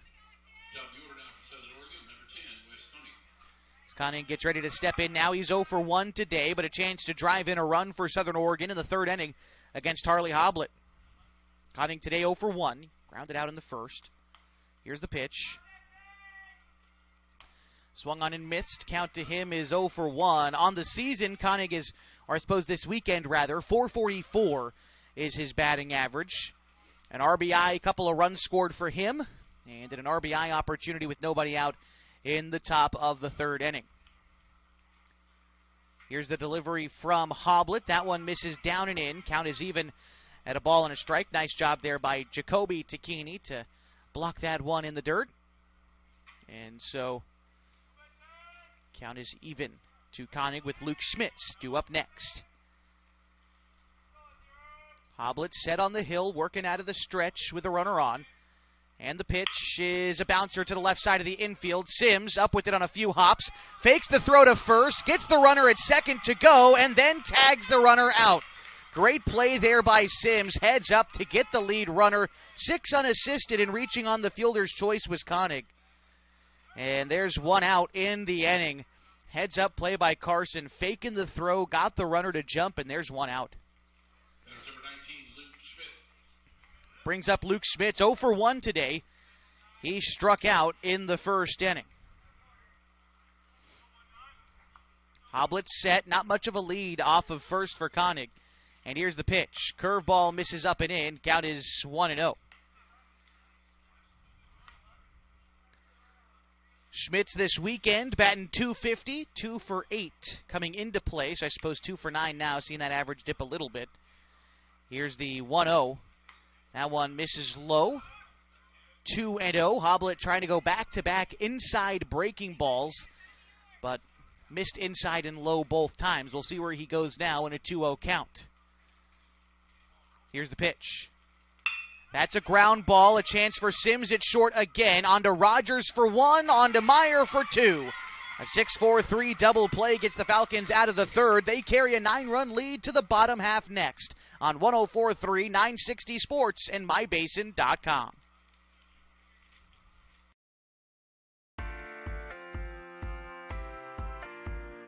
Koenig gets ready to step in now. He's 0 for 1 today, but a chance to drive in a run for Southern Oregon in the third inning against Harley Hoblet. Koenig today 0 for 1, grounded out in the first. Here's the pitch. Swung on and missed. Count to him is 0 for 1. On the season, Koenig is, or I suppose this weekend rather, 444 is his batting average. An RBI, a couple of runs scored for him, and an RBI opportunity with nobody out in the top of the third inning. Here's the delivery from Hoblet. That one misses down and in. Count is even at a ball and a strike. Nice job there by Jacoby Tacchini to block that one in the dirt. And so count is even to Koenig with Luke Schmitz due up next. Hoblet set on the hill, working out of the stretch with a runner on. And the pitch is a bouncer to the left side of the infield. Sims up with it on a few hops. Fakes the throw to first. Gets the runner at second to go. And then tags the runner out. Great play there by Sims. Heads up to get the lead runner. 6 unassisted, and reaching on the fielder's choice was Koenig. And there's one out in the inning. Heads up play by Carson. Faking the throw. Got the runner to jump, and there's one out. Brings up Luke Schmitz, 0 for 1 today. He struck out in the first inning. Hoblet set, not much of a lead off of first for Koenig. And here's the pitch. Curveball misses up and in. Count is 1-0. Schmitz this weekend batting .250, 2 for 8 coming into play. So I suppose 2 for 9 now, seeing that average dip a little bit. Here's the 1-0. That one misses low. 2-0. Hoblet trying to go back-to-back inside breaking balls, but missed inside and low both times. We'll see where he goes now in a 2-0 count. Here's the pitch. That's a ground ball, a chance for Sims at short again. On to Rogers for 1, on to Meyer for 2. A 6-4-3 double play gets the Falcons out of the third. They carry a 9-run lead to the bottom half next on 104.3 960 Sports and MyBasin.com.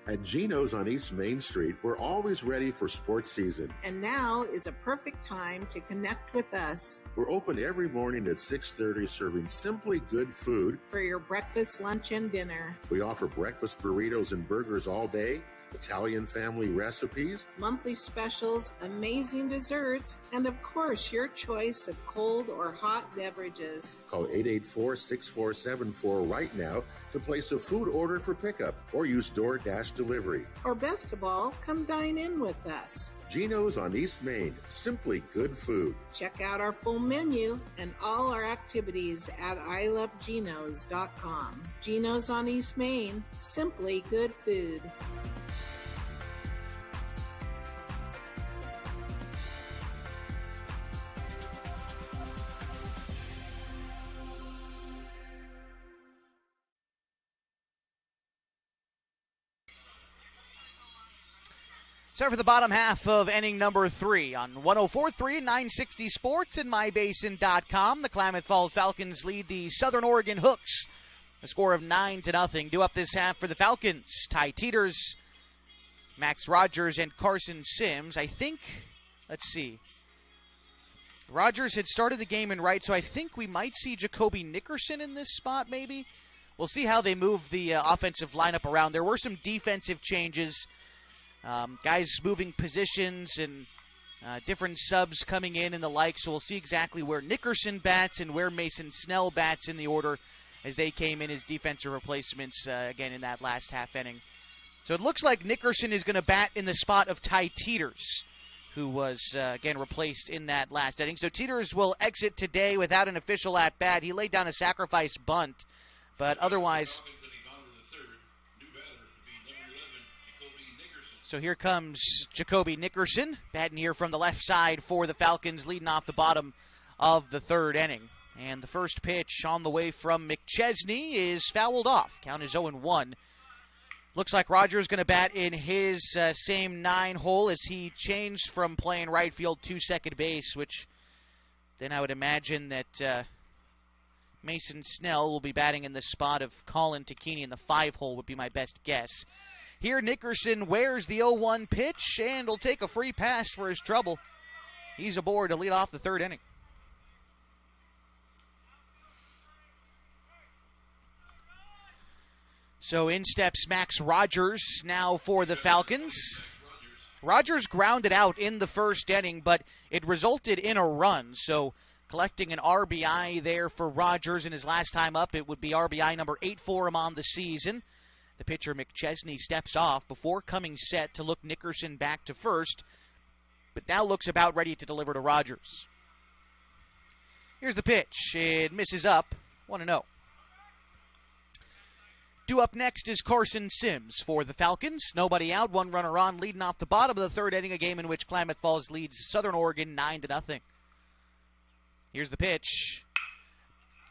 At Geno's on East Main Street, we're always ready for sports season. And now is a perfect time to connect with us. We're open every morning at 6:30, serving simply good food. For your breakfast, lunch, and dinner. We offer breakfast burritos and burgers all day, Italian family recipes, monthly specials, amazing desserts, and of course, your choice of cold or hot beverages. Call 884-6474 right now to place a food order for pickup or use DoorDash delivery. Or best of all, come dine in with us. Geno's on East Main, simply good food. Check out our full menu and all our activities at ilovegenos.com. Geno's on East Main, simply good food. Start for the bottom half of inning number 3 on 104.3 960 Sports and MyBasin.com. The Klamath Falls Falcons lead the Southern Oregon Hooks, a score of 9-0. Due up this half for the Falcons, Ty Teeters, Max Rogers, and Carson Sims. I think, let's see, Rogers had started the game in right, so I think we might see Jacoby Nickerson in this spot maybe. We'll see how they move the offensive lineup around. There were some defensive changes. Guys moving positions and different subs coming in and the like. So we'll see exactly where Nickerson bats and where Mason Snell bats in the order as they came in as defensive replacements again in that last half inning. So it looks like Nickerson is going to bat in the spot of Ty Teeters, who was, again, replaced in that last inning. So Teeters will exit today without an official at-bat. He laid down a sacrifice bunt, but otherwise... So here comes Jacoby Nickerson, batting here from the left side for the Falcons, leading off the bottom of the third inning. And the first pitch on the way from McChesney is fouled off. Count is 0-1. Looks like Rogers going to bat in his same 9 hole as he changed from playing right field to second base, which then I would imagine that Mason Snell will be batting in the spot of Colin Tacchini in the 5 hole would be my best guess. Here Nickerson wears the 0-1 pitch and will take a free pass for his trouble. He's aboard to lead off the third inning. So in steps Max Rogers now for the Falcons. Rogers grounded out in the first inning, but it resulted in a run. So collecting an RBI there for Rogers in his last time up. It would be RBI number 8 for him on the season. The pitcher McChesney steps off before coming set to look Nickerson back to first, but now looks about ready to deliver to Rogers. Here's the pitch. It misses up, 1-0. Due up next is Carson Sims for the Falcons. Nobody out, 1 runner on, leading off the bottom of the third inning, a game in which Klamath Falls leads Southern Oregon 9-0. Here's the pitch.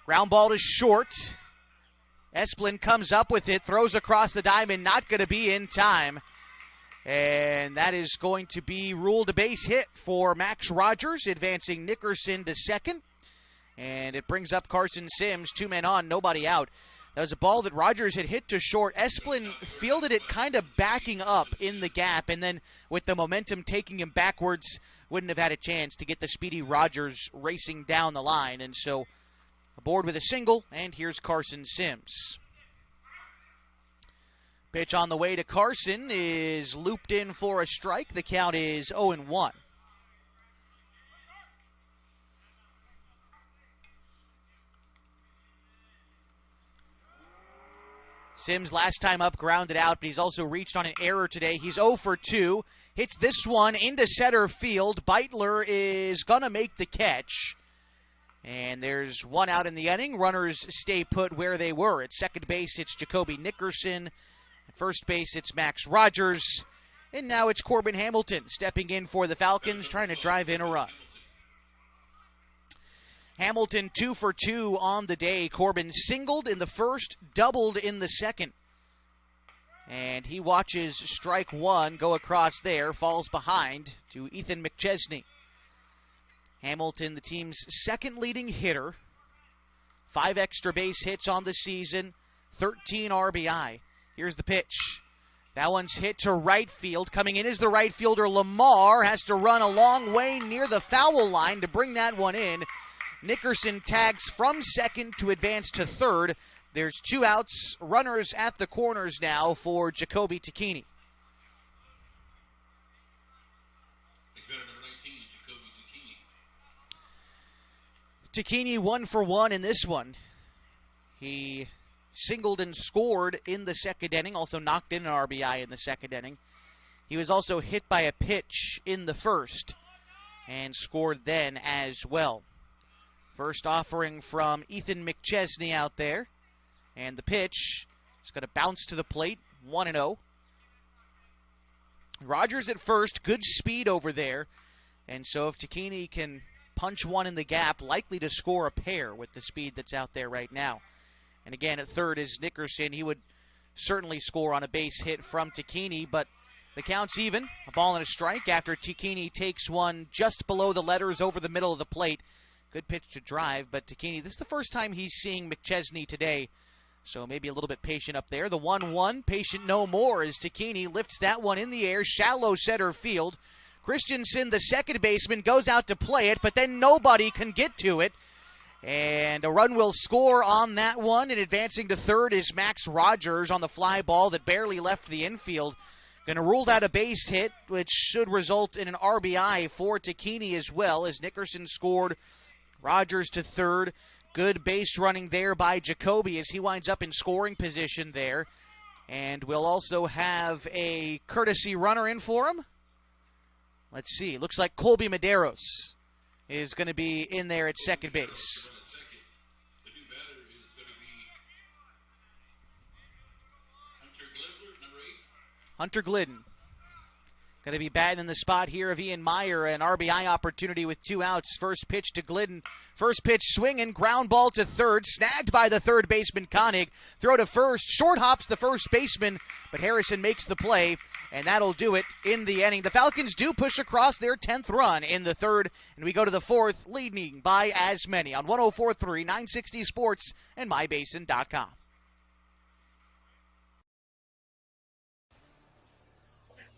Ground ball to short. Esplin comes up with it, throws across the diamond, not going to be in time. And that is going to be ruled a base hit for Max Rogers, advancing Nickerson to second. And it brings up Carson Sims, 2 men on, nobody out. That was a ball that Rogers had hit to short. Esplin fielded it kind of backing up in the gap, and then with the momentum taking him backwards, wouldn't have had a chance to get the speedy Rogers racing down the line. And so aboard with a single, and here's Carson Sims. Pitch on the way to Carson is looped in for a strike. The count is 0-1. Sims last time up grounded out, but he's also reached on an error today. He's 0 for 2. Hits this one into center field. Beitler is going to make the catch. And there's one out in the inning. Runners stay put where they were. At second base, it's Jacoby Nickerson. At first base, it's Max Rogers. And now it's Corbin Hamilton stepping in for the Falcons, trying to drive in a run. Hamilton 2 for 2 on the day. Corbin singled in the first, doubled in the second. And he watches strike one go across there, falls behind to Ethan McChesney. Hamilton, the team's second leading hitter. 5 extra base hits on the season, 13 RBI. Here's the pitch. That one's hit to right field. Coming in is the right fielder, Lamar. Has to run a long way near the foul line to bring that one in. Nickerson tags from second to advance to third. There's 2 outs, runners at the corners now for Jacoby Tacchini. Tacchini 1 for 1 in this one. He singled and scored in the second inning, also knocked in an RBI in the second inning. He was also hit by a pitch in the first and scored then as well. First offering from Ethan McChesney out there. And the pitch is going to bounce to the plate, 1-0. Rogers at first, good speed over there. And so if Tacchini can punch one in the gap, likely to score a pair with the speed that's out there right now. And again, at third is Nickerson. He would certainly score on a base hit from Tacchini, but the count's even. A ball and a strike after Tacchini takes one just below the letters over the middle of the plate. Good pitch to drive, but Tacchini, this is the first time he's seeing McChesney today, so maybe a little bit patient up there. The 1-1, patient no more, as Tacchini lifts that one in the air, shallow center field. Christensen, the second baseman, goes out to play it, but then nobody can get to it. And a run will score on that one, and advancing to third is Max Rogers on the fly ball that barely left the infield. Going to rule out a base hit, which should result in an RBI for Tacchini as well, as Nickerson scored. Rogers to third. Good base running there by Jacoby as he winds up in scoring position there. And we'll also have a courtesy runner in for him. Let's see. Looks like Colby Medeiros is going to be in there at second base. Hunter Glidden. Going to be batting in the spot here of Ian Meyer. An RBI opportunity with 2 outs. First pitch to Glidden. First pitch swinging. Ground ball to third. Snagged by the third baseman, Koenig. Throw to first. Short hops the first baseman, but Harrison makes the play, and that'll do it in the inning. The Falcons do push across their 10th run in the third, and we go to the fourth, leading by as many on 104.3, 960 Sports, and MyBasin.com.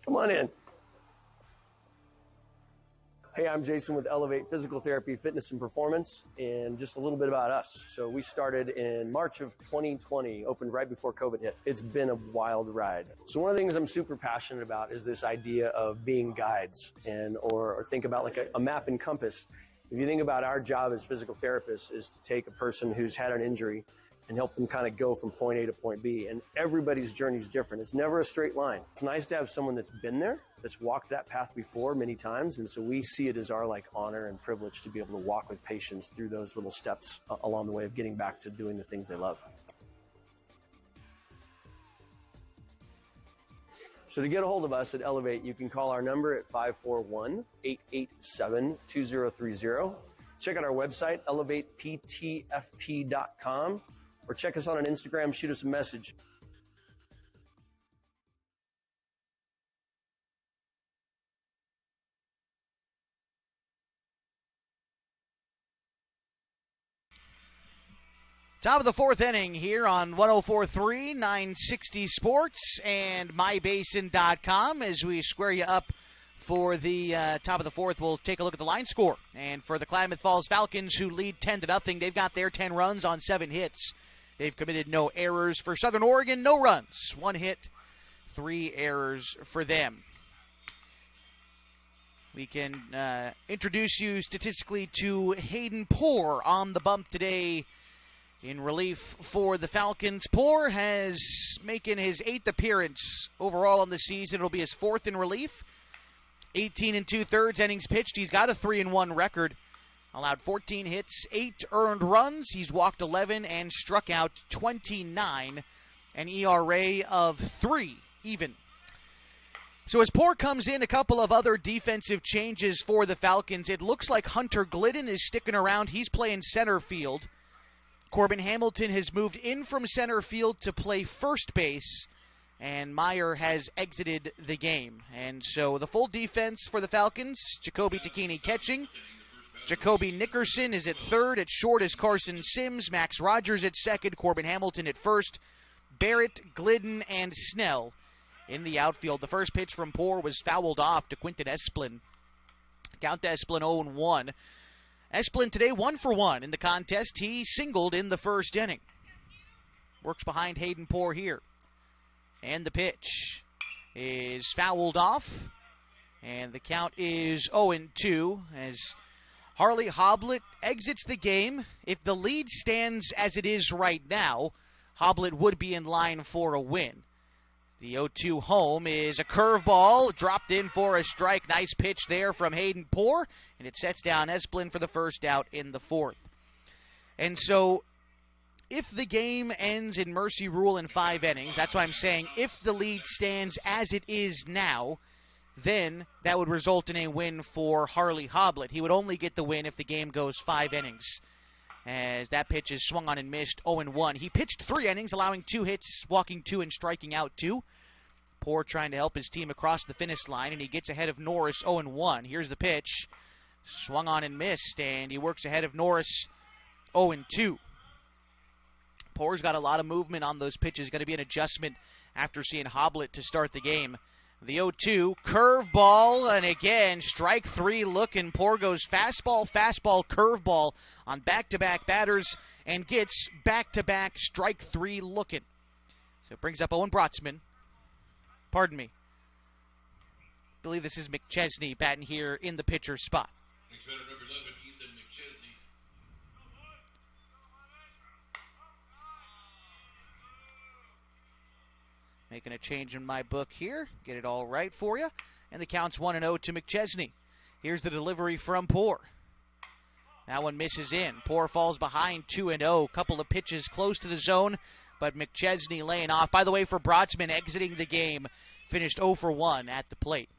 Come on in. Hey, I'm Jason with Elevate Physical Therapy, Fitness, and Performance, and just a little bit about us. So we started in March of 2020, opened right before COVID hit. It's been a wild ride. So one of the things I'm super passionate about is this idea of being guides, and or think about like a map and compass. If you think about our job as physical therapists is to take a person who's had an injury and help them kind of go from point A to point B. And everybody's journey is different. It's never a straight line. It's nice to have someone that's been there, that's walked that path before many times. And so we see it as our honor and privilege to be able to walk with patients through those little steps along the way of getting back to doing the things they love. So to get a hold of us at Elevate, you can call our number at 541-887-2030. Check out our website, elevateptfp.com. Or check us out on Instagram, shoot us a message. Top of the fourth inning here on 104.3, 960 Sports, and MyBasin.com. As we square you up for the top of the fourth, we'll take a look at the line score. And for the Klamath Falls Falcons, who lead 10-0, they've got their 10 runs on 7 hits. They've committed no errors. For Southern Oregon, no runs. 1 hit, 3 errors for them. We can introduce you statistically to Hayden Poor on the bump today In relief for the Falcons, Poor has making his 8th appearance overall on the season. It'll be his 4th in relief. 18 2/3 innings pitched. He's got a 3-1 record. Allowed 14 hits, 8 earned runs. He's walked 11 and struck out 29. An ERA of 3 even. So as Poor comes in, a couple of other defensive changes for the Falcons. It looks like Hunter Glidden is sticking around. He's playing center field. Corbin Hamilton has moved in from center field to play first base, and Meyer has exited the game. And so the full defense for the Falcons, Jacoby Takini catching. Jacoby Nickerson is at third. At short is Carson Sims. Max Rogers at second. Corbin Hamilton at first. Barrett, Glidden, and Snell in the outfield. The first pitch from Poor was fouled off to Quinton Esplin. Count to Esplin 0-1. Esplin today 1 for 1 in the contest. He singled in the first inning. Works behind Hayden Poor here. And the pitch is fouled off. And the count is 0-2 as Harley Hoblet exits the game. If the lead stands as it is right now, Hoblet would be in line for a win. The 0-2 home is a curveball dropped in for a strike. Nice pitch there from Hayden Poor, and it sets down Esplin for the first out in the 4th. And so if the game ends in mercy rule in 5 innings, that's why I'm saying if the lead stands as it is now, then that would result in a win for Harley Hoblet. He would only get the win if the game goes 5 innings. As that pitch is swung on and missed, 0-1. He pitched 3 innings, allowing 2 hits, walking 2 and striking out 2. Poor trying to help his team across the finish line, and he gets ahead of Norris 0-1. Here's the pitch. Swung on and missed, and he works ahead of Norris 0-2. Poor's got a lot of movement on those pitches. Going to be an adjustment after seeing Hoblet to start the game. The 0-2, curveball, and again, strike 3 looking. Poor goes fastball, curveball on back-to-back batters and gets back-to-back strike 3 looking. So it brings up Owen Brotzman. Pardon me. I believe this is McChesney batting here in the pitcher spot. Next batter, number 11, Ethan McChesney. Making a change in my book here. Get it all right for you. And the count's 1-0 to McChesney. Here's the delivery from Poor. That one misses in. Poor falls behind 2-0. Couple of pitches close to the zone, but McChesney laying off. By the way, for Brotzman exiting the game, finished 0 for 1 at the plate.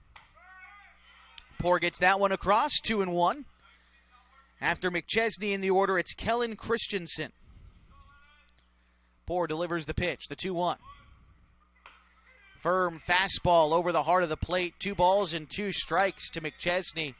Poor gets that one across, 2-1. After McChesney in the order, it's Kellen Christensen. Poor delivers the pitch, the 2-1. Firm fastball over the heart of the plate. 2 balls and 2 strikes to McChesney.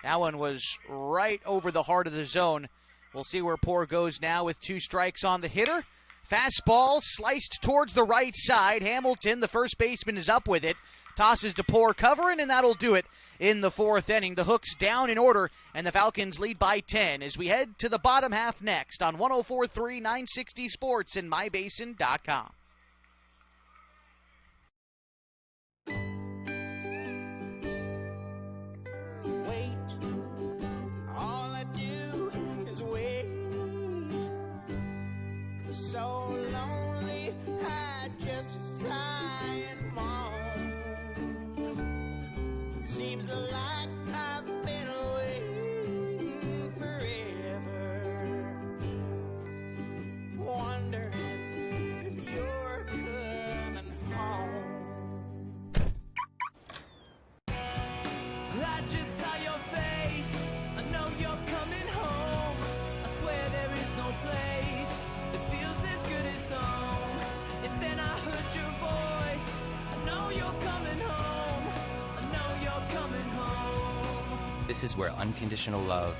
That one was right over the heart of the zone. We'll see where Poor goes now with 2 strikes on the hitter. Fastball sliced towards the right side. Hamilton, the first baseman, is up with it. Tosses to Poor covering, and that'll do it in the 4th inning. The Hooks down in order, and the Falcons lead by 10 as we head to the bottom half next on 104.3 960 Sports and MyBasin.com. So lonely, I just sigh and moan. Seems like I've been waiting forever, wondering if you're coming home. I just saw your face, I know you're coming home. I swear there is no place that feels as good as home. And then I heard your voice. I know you're coming home. I know you're coming home. This is where unconditional love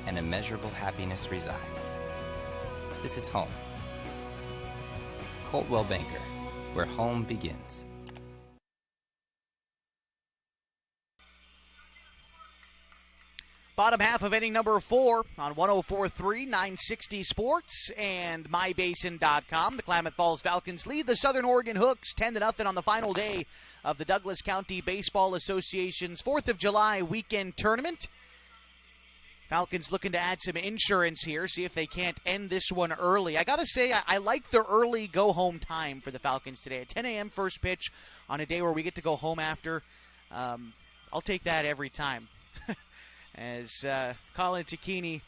and immeasurable happiness reside. This is home. Coltwell Banker, where home begins. Bottom half of inning number 4 on 104.3 960 Sports and MyBasin.com. The Klamath Falls Falcons lead the Southern Oregon Hooks 10-0 on the final day of the Douglas County Baseball Association's 4th of July weekend tournament. Falcons looking to add some insurance here, see if they can't end this one early. I got to say, I like the early go-home time for the Falcons today. At 10 a.m. first pitch on a day where we get to go home after. I'll take that every time. As Colin Tacchini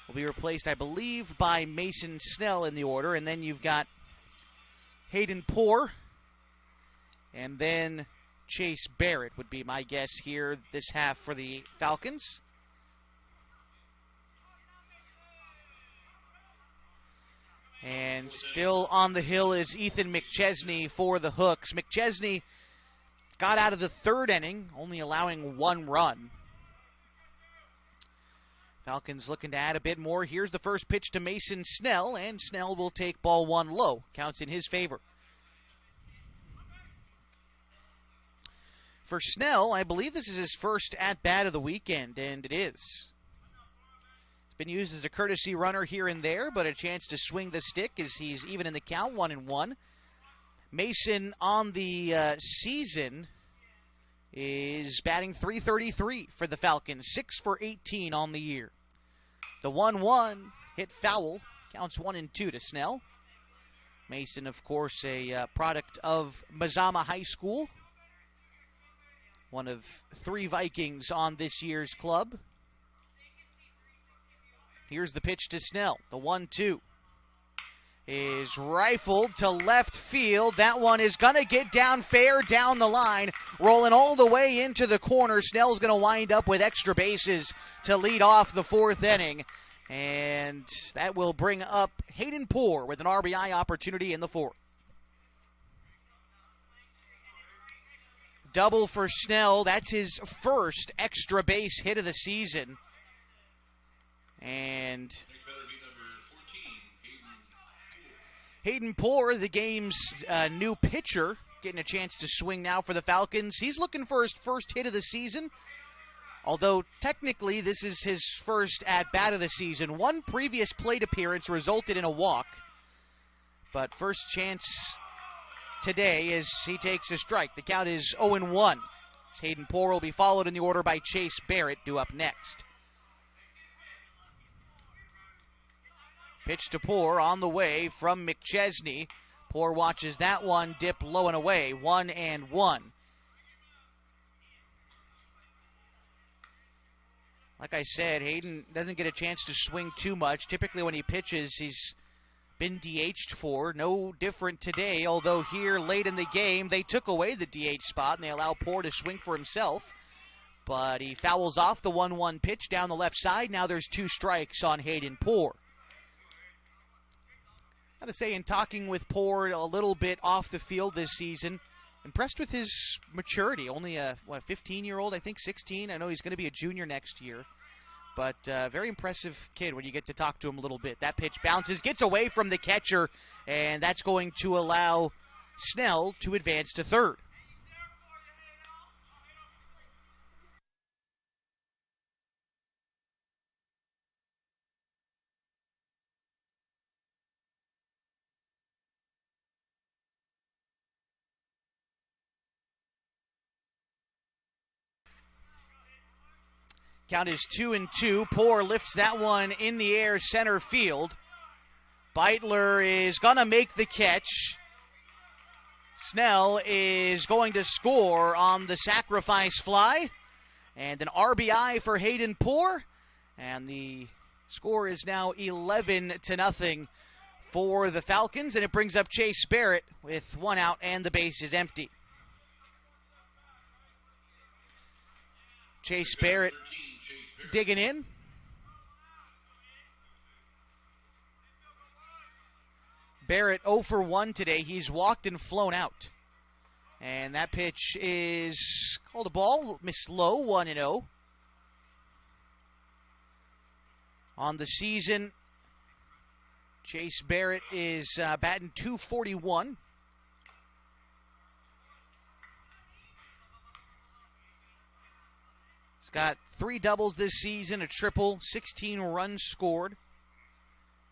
will be replaced, I believe, by Mason Snell in the order. And then you've got Hayden Poore. And then Chase Barrett would be my guess here this half for the Falcons. And still on the hill is Ethan McChesney for the Hooks. McChesney got out of the third inning, only allowing 1 run. Falcons looking to add a bit more. Here's the first pitch to Mason Snell, and Snell will take ball 1 low. Counts in his favor. For Snell, I believe this is his first at-bat of the weekend, and it is. Been used as a courtesy runner here and there, but a chance to swing the stick as he's even in the count, 1-1. Mason on the season is batting .333 for the Falcons, 6 for 18 on the year. The 1-1 hit foul, counts 1-2 to Snell. Mason, of course, a product of Mazama High School, one of 3 Vikings on this year's club. Here's the pitch to Snell. The 1-2 is rifled to left field. That one is going to get down fair down the line, rolling all the way into the corner. Snell's going to wind up with extra bases to lead off the 4th inning. And that will bring up Hayden Poore with an RBI opportunity in the 4th. Double for Snell. That's his first extra base hit of the season. And Hayden Poore, the game's new pitcher, getting a chance to swing now for the Falcons. He's looking for his first hit of the season, although technically this is his first at-bat of the season. 1 previous plate appearance resulted in a walk, but first chance today as he takes a strike. The count is 0-1. Hayden Poore will be followed in the order by Chase Barrett, due up next. Pitch to Poore on the way from McChesney. Poore watches that one dip low and away. 1-1. Like I said, Hayden doesn't get a chance to swing too much. Typically when he pitches, he's been DH'd for. No different today, although here late in the game, they took away the DH spot and they allow Poore to swing for himself. But he fouls off the 1-1 pitch down the left side. Now there's 2 strikes on Hayden Poore. Got to say, in talking with Poore a little bit off the field this season, impressed with his maturity. Only a 15-year-old, I think 16. I know he's going to be a junior next year. But very impressive kid when you get to talk to him a little bit. That pitch bounces, gets away from the catcher, and that's going to allow Snell to advance to third. Count is 2-2. Poore lifts that one in the air, center field. Beitler is going to make the catch. Snell is going to score on the sacrifice fly. And an RBI for Hayden Poore. And the score is now 11-0 for the Falcons. And it brings up Chase Barrett with 1 out and the base is empty. Chase Barrett digging in. Barrett 0 for 1 today. He's walked and flown out. And that pitch is called a ball. Miss low, 1-0. On the season, Chase Barrett is batting .241. He's got 3 doubles this season, a triple, 16 runs scored.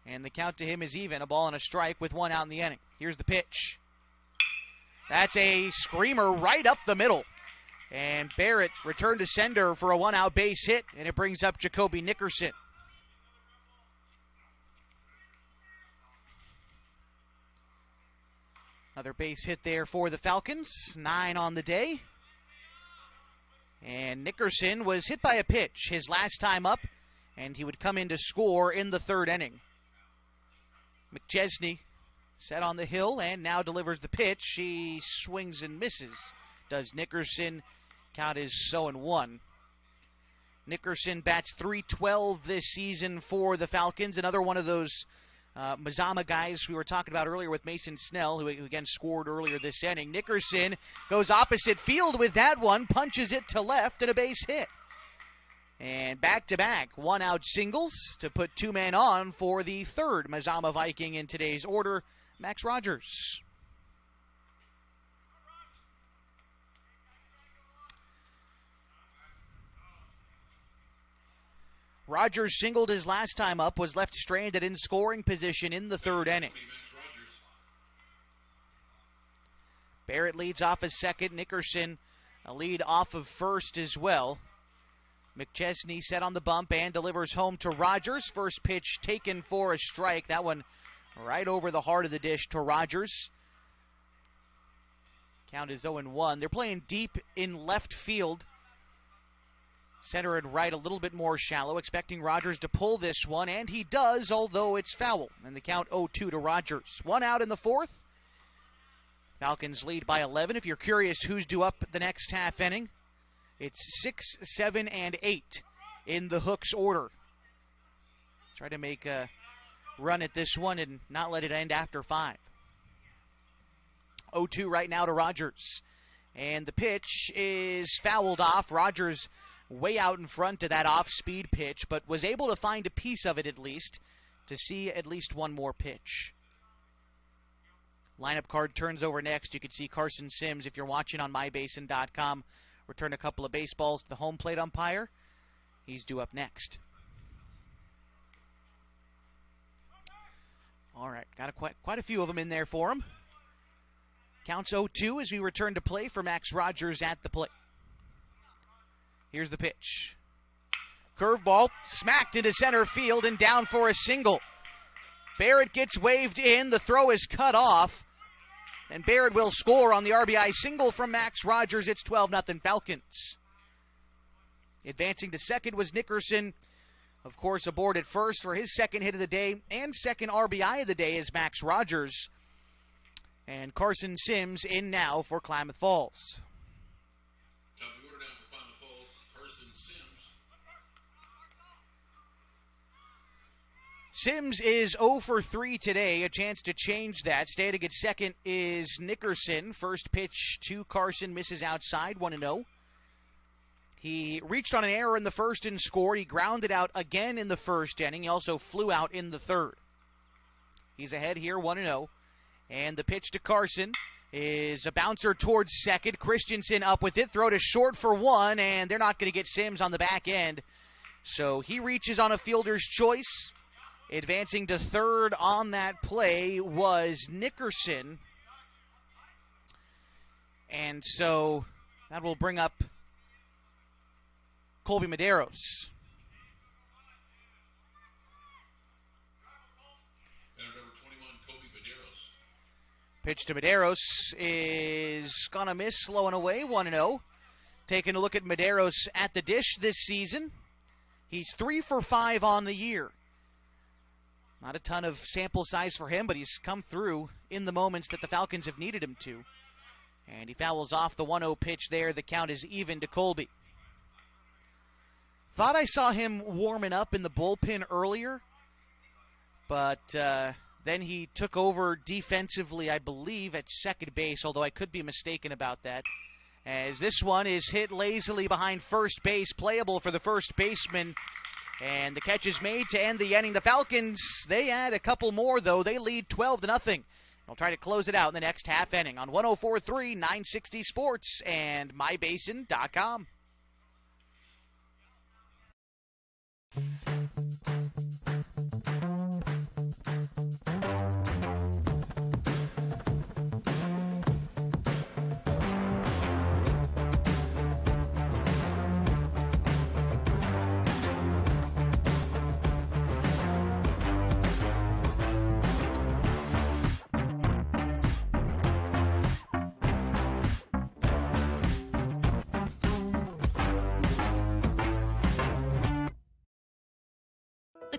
And the count to him is even, a ball and a strike with 1 out in the inning. Here's the pitch. That's a screamer right up the middle. And Barrett returned to sender for a one-out base hit, and it brings up Jacoby Nickerson. Another base hit there for the Falcons, 9 on the day. And Nickerson was hit by a pitch his last time up, and he would come in to score in the third inning. McChesney set on the hill and now delivers the pitch. He swings and misses. Does Nickerson. Count is 0-1. Nickerson bats .312 this season for the Falcons. Another one of those Mazama guys we were talking about earlier with Mason Snell, who again scored earlier this inning. Nickerson goes opposite field with that one, punches it to left, and a base hit. And back-to-back one-out singles to put 2 men on for the third Mazama Viking in today's order, Max Rogers. Rogers singled his last time up, was left stranded in scoring position in the third inning. Barrett leads off as second. Nickerson a lead off of first as well. McChesney set on the bump and delivers home to Rogers. First pitch taken for a strike. That one right over the heart of the dish to Rogers. Count is 0-1. They're playing deep in left field. Center and right a little bit more shallow, expecting Rogers to pull this one, and he does, although it's foul. And the count 0-2 to Rogers. 1 out in the fourth. Falcons lead by 11. If you're curious who's due up the next half inning, it's 6, 7, and 8 in the Hooks order. Try to make a run at this one and not let it end after 5. 0-2 right now to Rogers. And the pitch is fouled off. Rogers way out in front to that off-speed pitch, but was able to find a piece of it at least to see at least one more pitch. Lineup card turns over next. You can see Carson Sims, if you're watching on mybasin.com, return a couple of baseballs to the home plate umpire. He's due up next. All right, got quite a few of them in there for him. Counts 0-2 as we return to play for Max Rogers at the plate. Here's the pitch. Curveball smacked into center field and down for a single. Barrett gets waved in. The throw is cut off. And Barrett will score on the RBI single from Max Rogers. It's 12-0 Falcons. Advancing to second was Nickerson. Of course, aboard at first for his second hit of the day and second RBI of the day is Max Rogers. And Carson Sims in now for Klamath Falls. Sims is 0 for 3 today. A chance to change that. Standing at second is Nickerson. First pitch to Carson misses outside, 1-0. He reached on an error in the first and scored. He grounded out again in the first inning. He also flew out in the third. He's ahead here, 1-0. And the pitch to Carson is a bouncer towards second. Christensen up with it. Throw to short for 1, and they're not going to get Sims on the back end. So he reaches on a fielder's choice. Advancing to third on that play was Nickerson. And so that will bring up Colby Medeiros. Pitch to Medeiros is going to miss, slow and away, 1-0. Taking a look at Medeiros at the dish this season. He's 3 for 5 on the year. Not a ton of sample size for him, but he's come through in the moments that the Falcons have needed him to. And he fouls off the 1-0 pitch there. The count is even to Colby. Thought I saw him warming up in the bullpen earlier, but then he took over defensively, I believe, at second base, although I could be mistaken about that. As this one is hit lazily behind first base, playable for the first baseman. And the catch is made to end the inning. The Falcons, they add a couple more, though. They lead 12-0. They'll try to close it out in the next half inning on 104.3, 960 Sports, and mybasin.com.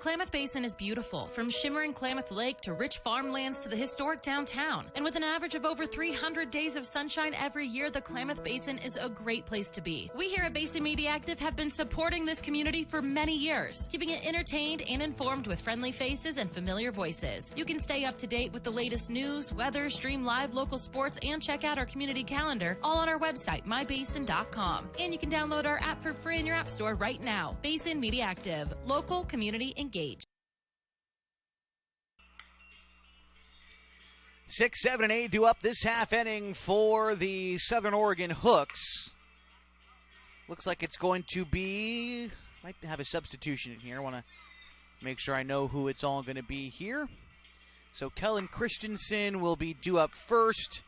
Klamath Basin is beautiful, from shimmering Klamath Lake to rich farmlands to the historic downtown. And with an average of over 300 days of sunshine every year, the Klamath Basin is a great place to be. We here at Basin Media Active have been supporting this community for many years, keeping it entertained and informed with friendly faces and familiar voices. You can stay up to date with the latest news, weather, stream live local sports, and check out our community calendar, all on our website, mybasin.com. And you can download our app for free in your app store right now. Basin Media Active, local, community, engaged. 6, 7, and 8 due up this half inning for the Southern Oregon Hooks. Looks like it's going to be, might have a substitution in here. I want to make sure I know who it's all going to be here. So Kellen Christensen will be due up first.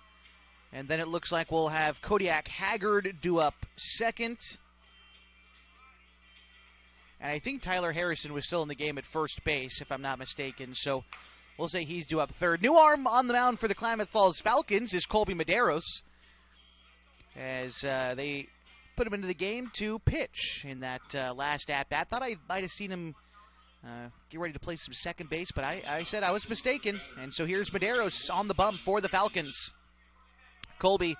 And then it looks like we'll have Kodiak Haggard due up second. And I think Tyler Harrison was still in the game at first base, if I'm not mistaken. So we'll say he's due up third. New arm on the mound for the Klamath Falls Falcons is Colby Medeiros, as they put him into the game to pitch in that last at-bat. Thought I might have seen him get ready to play some second base, but I said I was mistaken. And so here's Medeiros on the bump for the Falcons. Colby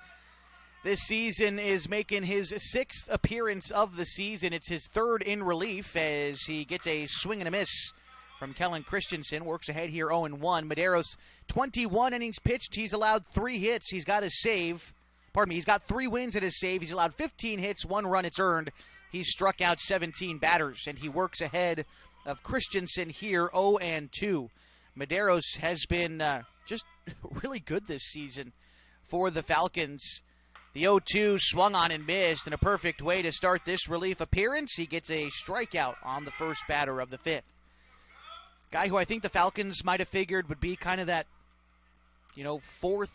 this season is making his 6th appearance of the season. It's his 3rd in relief as he gets a swing and a miss from Kellen Christensen. Works ahead here 0-1. Medeiros, 21 innings pitched. He's allowed 3 hits. He's got a save. Pardon me, he's got 3 wins and a save. He's allowed 15 hits, 1 run it's earned. He's struck out 17 batters, and he works ahead of Christensen here 0-2. Medeiros has been just really good this season for the Falcons. The 0-2 swung on and missed in a perfect way to start this relief appearance. He gets a strikeout on the first batter of the 5th. Guy who I think the Falcons might have figured would be kind of that, 4th,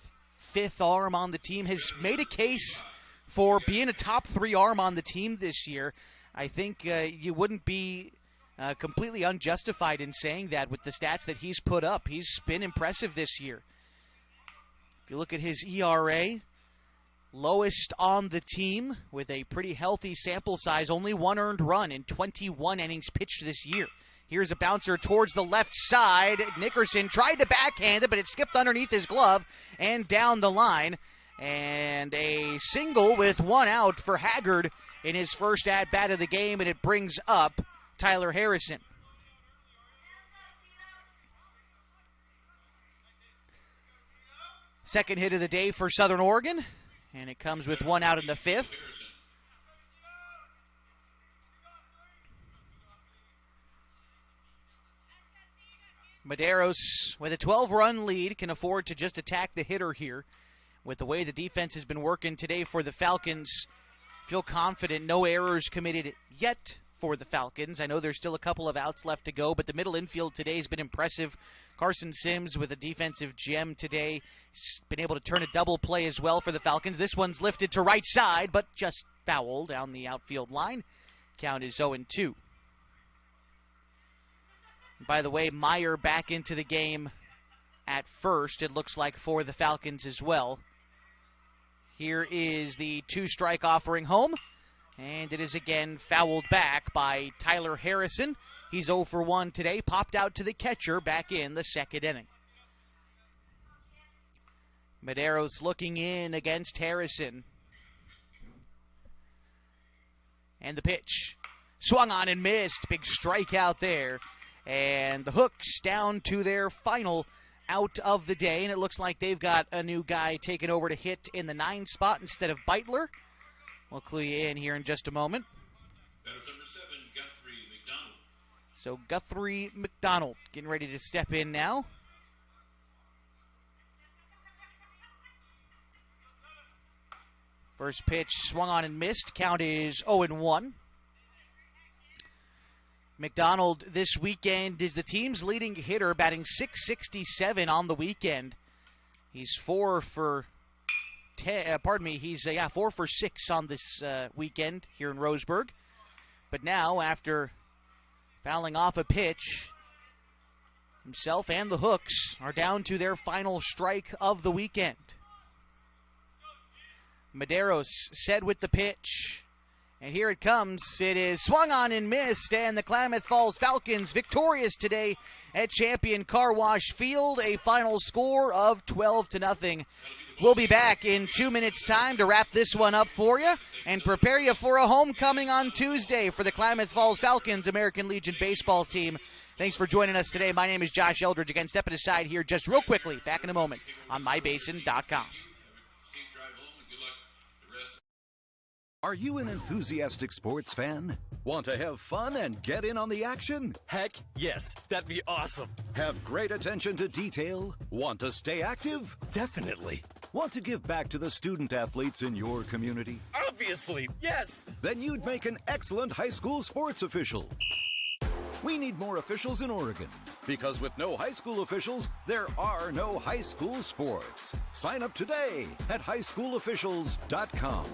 5th arm on the team, has made a case for being a top 3 arm on the team this year. I think you wouldn't be completely unjustified in saying that with the stats that he's put up. He's been impressive this year. If you look at his ERA, lowest on the team with a pretty healthy sample size, only 1 earned run in 21 innings pitched this year. Here's a bouncer towards the left side. Nickerson tried to backhand it, but it skipped underneath his glove and down the line. And a single with 1 out for Haggard in his first at-bat of the game, and it brings up Tyler Harrison. Second hit of the day for Southern Oregon, and it comes with 1 out in the 5th. Medeiros, with a 12-run lead, can afford to just attack the hitter here. With the way the defense has been working today for the Falcons, feel confident. No errors committed yet for the Falcons. I know there's still a couple of outs left to go, but the middle infield today has been impressive. Carson Sims with a defensive gem today. He's been able to turn a double play as well for the Falcons. This one's lifted to right side, but just fouled down the outfield line. Count is 0-2. By the way, Meyer back into the game at first, it looks like, for the Falcons as well. Here is the 2-strike offering home, and it is again fouled back by Tyler Harrison. He's 0 for 1 today, popped out to the catcher back in the 2nd inning. Medeiros looking in against Harrison. And the pitch. Swung on and missed. Big strikeout there. And the Hooks down to their final out of the day. And it looks like they've got a new guy taking over to hit in the 9 spot instead of Beitler. We'll clue you in here in just a moment. That is number 7, Guthrie McDonald. So Guthrie McDonald getting ready to step in now. First pitch swung on and missed. Count is 0-1. McDonald this weekend is the team's leading hitter, batting .667 on the weekend. He's 4 for 6 on this weekend here in Roseburg. But now, after fouling off a pitch, himself and the Hooks are down to their final strike of the weekend. Medeiros set with the pitch, And here it comes. It is swung on and missed, and the Klamath Falls Falcons victorious today at Champion Car Wash Field. A final score of 12-0. We'll be back in 2 minutes' time to wrap this one up for you and prepare you for a homecoming on Tuesday for the Klamath Falls Falcons American Legion baseball team. Thanks for joining us today. My name is Josh Eldridge. Again, stepping aside here just real quickly. Back in a moment on mybasin.com. Are you an enthusiastic sports fan? Want to have fun and get in on the action? Heck yes, that'd be awesome. Have great attention to detail? Want to stay active? Definitely. Want to give back to the student athletes in your community? Obviously, yes. Then you'd make an excellent high school sports official. We need more officials in Oregon, because with no high school officials, there are no high school sports. Sign up today at highschoolofficials.com.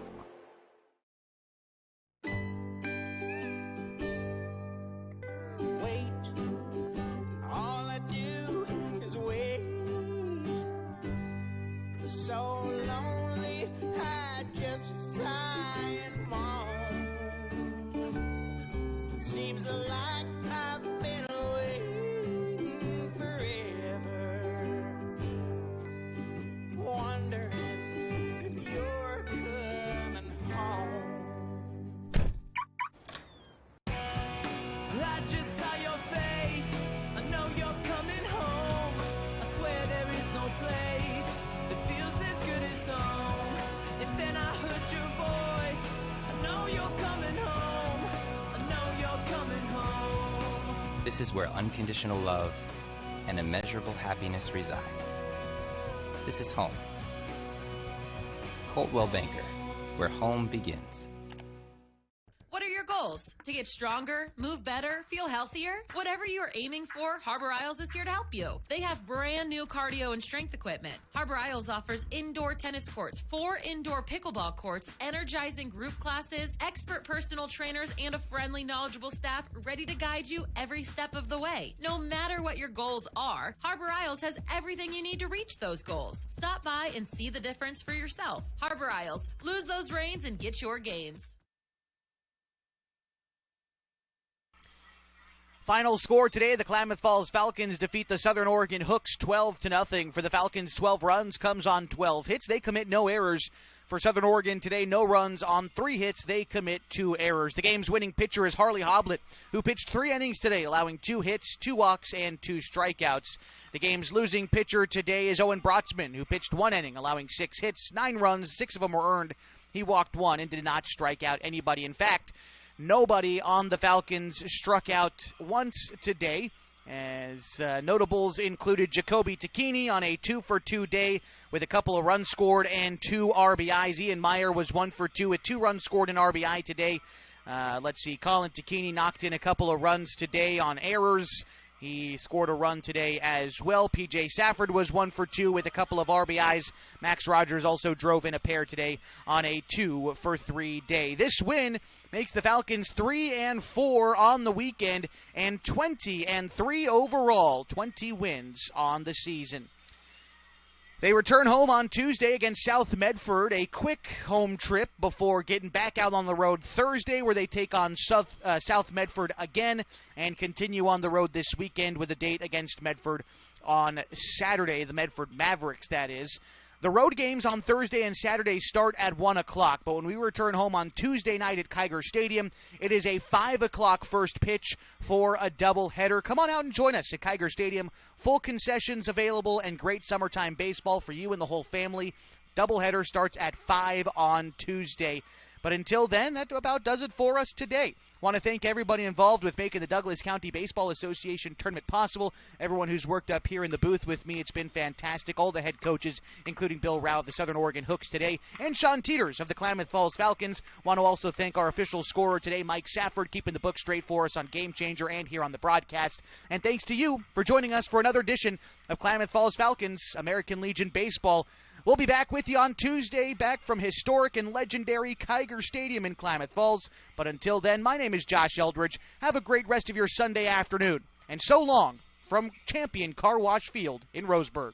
So lonely, I just sigh and moan. Seems like I've been away forever, wondering if you're coming home. I just saw your face, I know you're coming home. I swear there is no place that feels as good as home. And then I heard your voice. I know you're coming home. I know you're coming home. This is where unconditional love and immeasurable happiness reside. This is home. Coltwell Banker, where home begins. What are your goals? To get stronger, move better, feel healthier? Whatever you are aiming for, Harbor Isles is here to help you. They have brand new cardio and strength equipment. Harbor Isles offers indoor tennis courts, 4 indoor pickleball courts, energizing group classes, expert personal trainers, and a friendly, knowledgeable staff ready to guide you every step of the way. No matter what your goals are, Harbor Isles has everything you need to reach those goals. Stop by and see the difference for yourself. Harbor Isles, lose those reins and get your gains. Final score today, the Klamath Falls Falcons defeat the Southern Oregon Hooks 12-0. For the Falcons, 12 runs comes on 12 hits. They commit no errors. For Southern Oregon today, no runs on 3 hits. They commit 2 errors. The game's winning pitcher is Harley Hoblet, who pitched 3 innings today, allowing 2 hits, 2 walks, and 2 strikeouts. The game's losing pitcher today is Owen Brotzman, who pitched 1 inning, allowing 6 hits, 9 runs, 6 of them were earned. He walked 1 and did not strike out anybody. In fact, nobody on the Falcons struck out once today, as notables included Jacoby Tacchini on a 2-for-2 day with a couple of runs scored and 2 RBIs. Ian Meyer was 1-for-2 with 2 runs scored and RBI today. Let's see, Colin Tacchini knocked in a couple of runs today on errors. He scored a run today as well. P.J. Safford was 1-for-2 with a couple of RBIs. Max Rogers also drove in a pair today on a 2-for-3 day. This win makes the Falcons 3-4 on the weekend and 20-3 overall. 20 wins on the season. They return home on Tuesday against South Medford, a quick home trip before getting back out on the road Thursday, where they take on South Medford again and continue on the road this weekend with a date against Medford on Saturday, the Medford Mavericks, that is. The road games on Thursday and Saturday start at 1 o'clock, but when we return home on Tuesday night at Kiger Stadium, it is a 5 o'clock first pitch for a doubleheader. Come on out and join us at Kiger Stadium. Full concessions available and great summertime baseball for you and the whole family. Doubleheader starts at 5 on Tuesday. But until then, that about does it for us today. Want to thank everybody involved with making the Douglas County Baseball Association tournament possible. Everyone who's worked up here in the booth with me, it's been fantastic. All the head coaches, including Bill Rao of the Southern Oregon Hooks today, and Sean Teeters of the Klamath Falls Falcons. Want to also thank our official scorer today, Mike Safford, keeping the book straight for us on Game Changer and here on the broadcast. And thanks to you for joining us for another edition of Klamath Falls Falcons American Legion Baseball. We'll be back with you on Tuesday, back from historic and legendary Kiger Stadium in Klamath Falls. But until then, my name is Josh Eldridge. Have a great rest of your Sunday afternoon. And so long from Champion Car Wash Field in Roseburg.